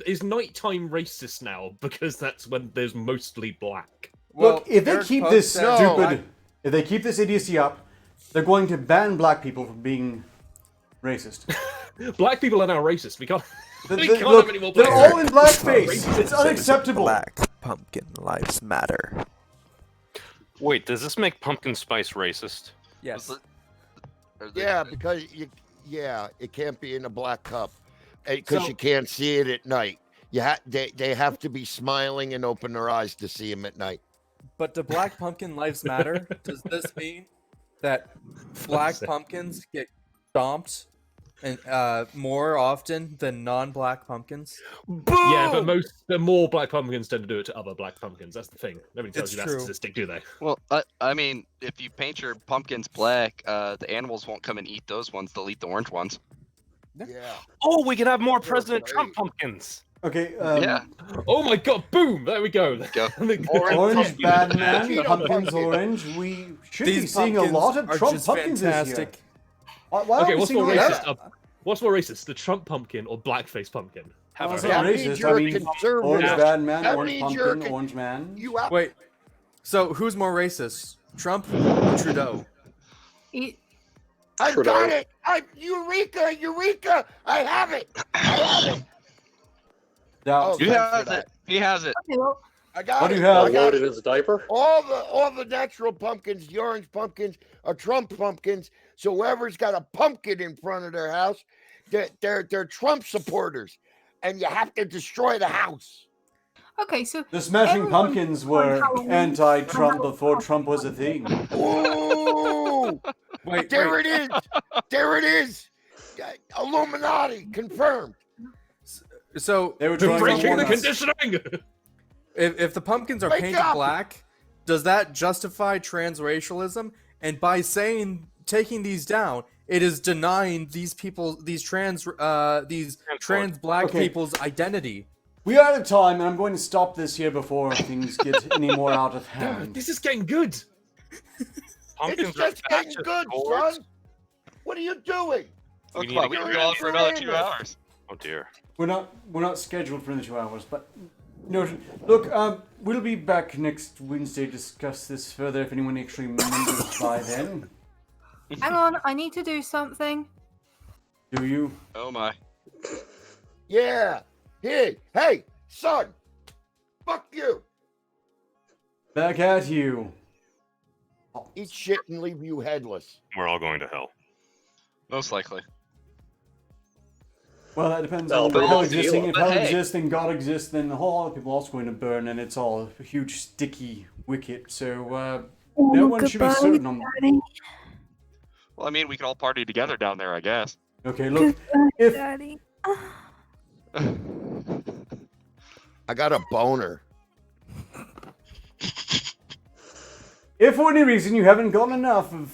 Speaker 3: Is nighttime racist now because that's when there's mostly black?
Speaker 5: well,
Speaker 1: Look, if they
Speaker 5: Eric
Speaker 1: keep
Speaker 5: Pogue
Speaker 1: this
Speaker 5: said-
Speaker 1: stupid, if they keep this idiocy up, they're going to ban black people from being racist.
Speaker 3: Black people are now racist. We can't. We can't
Speaker 1: Look,
Speaker 3: have any more
Speaker 1: they're
Speaker 3: black
Speaker 1: all in blackface.
Speaker 3: Racist.
Speaker 1: It's unacceptable.
Speaker 9: Black pumpkin lives matter.
Speaker 6: Wait, does this make pumpkin spice racist?
Speaker 5: Yes.
Speaker 8: Yeah, because it can't be in a black cup because
Speaker 1: So-
Speaker 8: you can't see it at night. They have to be smiling and open their eyes to see him at night.
Speaker 5: But do black pumpkin lives matter? Does this mean that black pumpkins get stomped and more often than non-black pumpkins?
Speaker 3: Yeah, but the more black pumpkins tend to do it to other black pumpkins. That's the thing. Nobody tells
Speaker 5: It's
Speaker 3: you that
Speaker 5: true.
Speaker 3: statistic, do they?
Speaker 7: Well, I mean, if you paint your pumpkins black, the animals won't come and eat those ones. They'll eat the orange ones.
Speaker 8: Yeah.
Speaker 6: Oh, we can have more
Speaker 8: They're
Speaker 6: President Trump
Speaker 8: great.
Speaker 6: pumpkins.
Speaker 1: Okay.
Speaker 7: Yeah.
Speaker 3: Oh my god! Boom! There we go.
Speaker 7: Go.
Speaker 1: Orange, bad man,
Speaker 8: Cheeto
Speaker 1: pumpkins
Speaker 8: pumpkin.
Speaker 1: orange. We should be
Speaker 5: These
Speaker 1: seeing a
Speaker 5: pumpkins
Speaker 1: lot of
Speaker 5: are
Speaker 1: Trump
Speaker 5: just
Speaker 1: pumpkins
Speaker 5: fantastic.
Speaker 1: this year. Why are
Speaker 3: Okay,
Speaker 1: we
Speaker 3: what's
Speaker 1: seeing
Speaker 3: more
Speaker 1: all
Speaker 3: racist?
Speaker 1: that?
Speaker 3: What's more racist, the Trump pumpkin or blackface pumpkin?
Speaker 6: Have
Speaker 1: Well, it's
Speaker 6: a-
Speaker 1: not
Speaker 8: That means
Speaker 1: racist.
Speaker 8: you're
Speaker 1: I mean,
Speaker 8: conservative.
Speaker 1: orange bad man,
Speaker 8: That
Speaker 1: orange
Speaker 8: means you're
Speaker 1: pumpkin,
Speaker 8: con-
Speaker 1: orange man.
Speaker 8: You have
Speaker 5: Wait. So who's more racist, Trump or Trudeau?
Speaker 8: I
Speaker 2: Trudeau.
Speaker 8: got it. Eureka! I have it.
Speaker 1: Now,
Speaker 8: Oh,
Speaker 7: He
Speaker 8: thanks for
Speaker 7: has
Speaker 8: that.
Speaker 7: it. He has it.
Speaker 4: Okay, well,
Speaker 8: I got
Speaker 1: What do
Speaker 8: it.
Speaker 1: you have?
Speaker 8: I got
Speaker 2: Loaded
Speaker 8: it.
Speaker 2: his diaper.
Speaker 8: All the natural pumpkins, the orange pumpkins, are Trump pumpkins. So whoever's got a pumpkin in front of their house, they're Trump supporters, and you have to destroy the house.
Speaker 4: okay, so
Speaker 1: the Smashing
Speaker 4: everyone
Speaker 1: Pumpkins
Speaker 4: on
Speaker 1: were
Speaker 4: Halloween-
Speaker 1: anti-Trump
Speaker 4: on
Speaker 1: before Trump was a thing.
Speaker 8: Ooh,
Speaker 5: Wait,
Speaker 8: there it is. There it is. Illuminati confirmed.
Speaker 5: So
Speaker 1: They were
Speaker 5: these
Speaker 1: trying to
Speaker 3: Breaking
Speaker 1: warn
Speaker 3: the
Speaker 1: us.
Speaker 3: conditioning.
Speaker 5: if the pumpkins are
Speaker 8: Wake
Speaker 5: painted
Speaker 8: up!
Speaker 5: black, does that justify transracialism? And by taking these down, it is denying these trans black
Speaker 1: Okay.
Speaker 5: people's identity.
Speaker 1: We are out of time, and I'm going to stop this here before things get any more out of hand.
Speaker 3: This is getting good.
Speaker 6: Pumpkins
Speaker 8: It's just
Speaker 6: are
Speaker 8: getting
Speaker 6: fascist
Speaker 8: good,
Speaker 6: gourds.
Speaker 8: son. What are you doing?
Speaker 7: Oh,
Speaker 6: We
Speaker 7: come
Speaker 6: need
Speaker 7: on,
Speaker 6: to
Speaker 7: we
Speaker 6: get
Speaker 7: can
Speaker 6: rid
Speaker 7: go
Speaker 6: of
Speaker 7: on for another 2 hours.
Speaker 6: Oh dear.
Speaker 1: We're not scheduled for the 2 hours, but no. Look, we'll be back next Wednesday to discuss this further. If anyone actually remembers by then,
Speaker 4: hang on, I need to do something.
Speaker 1: do you?
Speaker 7: Oh my.
Speaker 8: Yeah. Hey, son. Fuck you.
Speaker 1: Back at you.
Speaker 8: Eat shit and leave you headless.
Speaker 6: We're all going to hell.
Speaker 7: Most likely.
Speaker 1: Well, that depends
Speaker 2: Well,
Speaker 1: on
Speaker 2: but
Speaker 1: hell
Speaker 2: we'll
Speaker 1: existing.
Speaker 2: see.
Speaker 1: If
Speaker 7: But
Speaker 1: hell
Speaker 7: hey.
Speaker 1: exists, then God exists, then a whole lot of people are also going to burn, and it's all a huge sticky wicket. So no one should be certain on.
Speaker 7: Well, I mean, we could all party together down there, I guess.
Speaker 1: Okay, look, if
Speaker 4: Daddy.
Speaker 8: I got a boner.
Speaker 1: if for any reason you haven't gotten enough of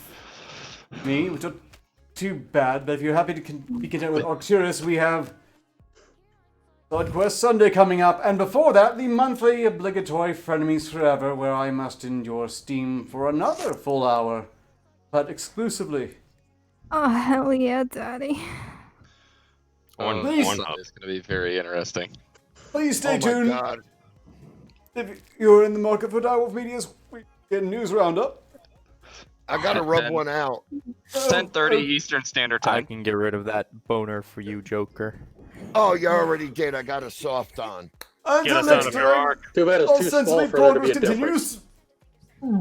Speaker 1: me, which are too bad, but if you're happy to be content with Arketer, we have Side Quest Sunday coming up, and before that, the monthly obligatory Frenemies Forever, where I must endure Steam for another full hour, but exclusively.
Speaker 4: Oh, hell yeah, Daddy.
Speaker 6: One,
Speaker 1: Please.
Speaker 6: one up.
Speaker 7: It's going to be very interesting.
Speaker 1: Please stay
Speaker 8: Oh my
Speaker 1: tuned.
Speaker 8: God.
Speaker 1: If you're in the market for Direwolf Media's weekend news roundup.
Speaker 8: I gotta rub one out.
Speaker 7: 10:30 Eastern Standard
Speaker 9: I
Speaker 7: Time.
Speaker 9: can get rid of that boner for you, Joker.
Speaker 8: Oh, you already did. I got a soft on.
Speaker 6: Get
Speaker 1: Until
Speaker 6: us out
Speaker 1: next
Speaker 6: of your
Speaker 1: time,
Speaker 6: arc.
Speaker 2: Too bad it's
Speaker 1: all
Speaker 2: too small
Speaker 1: sensible
Speaker 2: for there to
Speaker 1: progress
Speaker 2: be a difference.
Speaker 1: continues.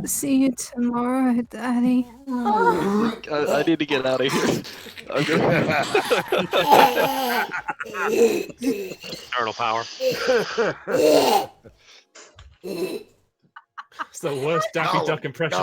Speaker 4: See you tomorrow, Daddy.
Speaker 7: I need to get out of here. I'm gonna...
Speaker 6: Turtle power.
Speaker 3: It's the worst Daffy Duck impression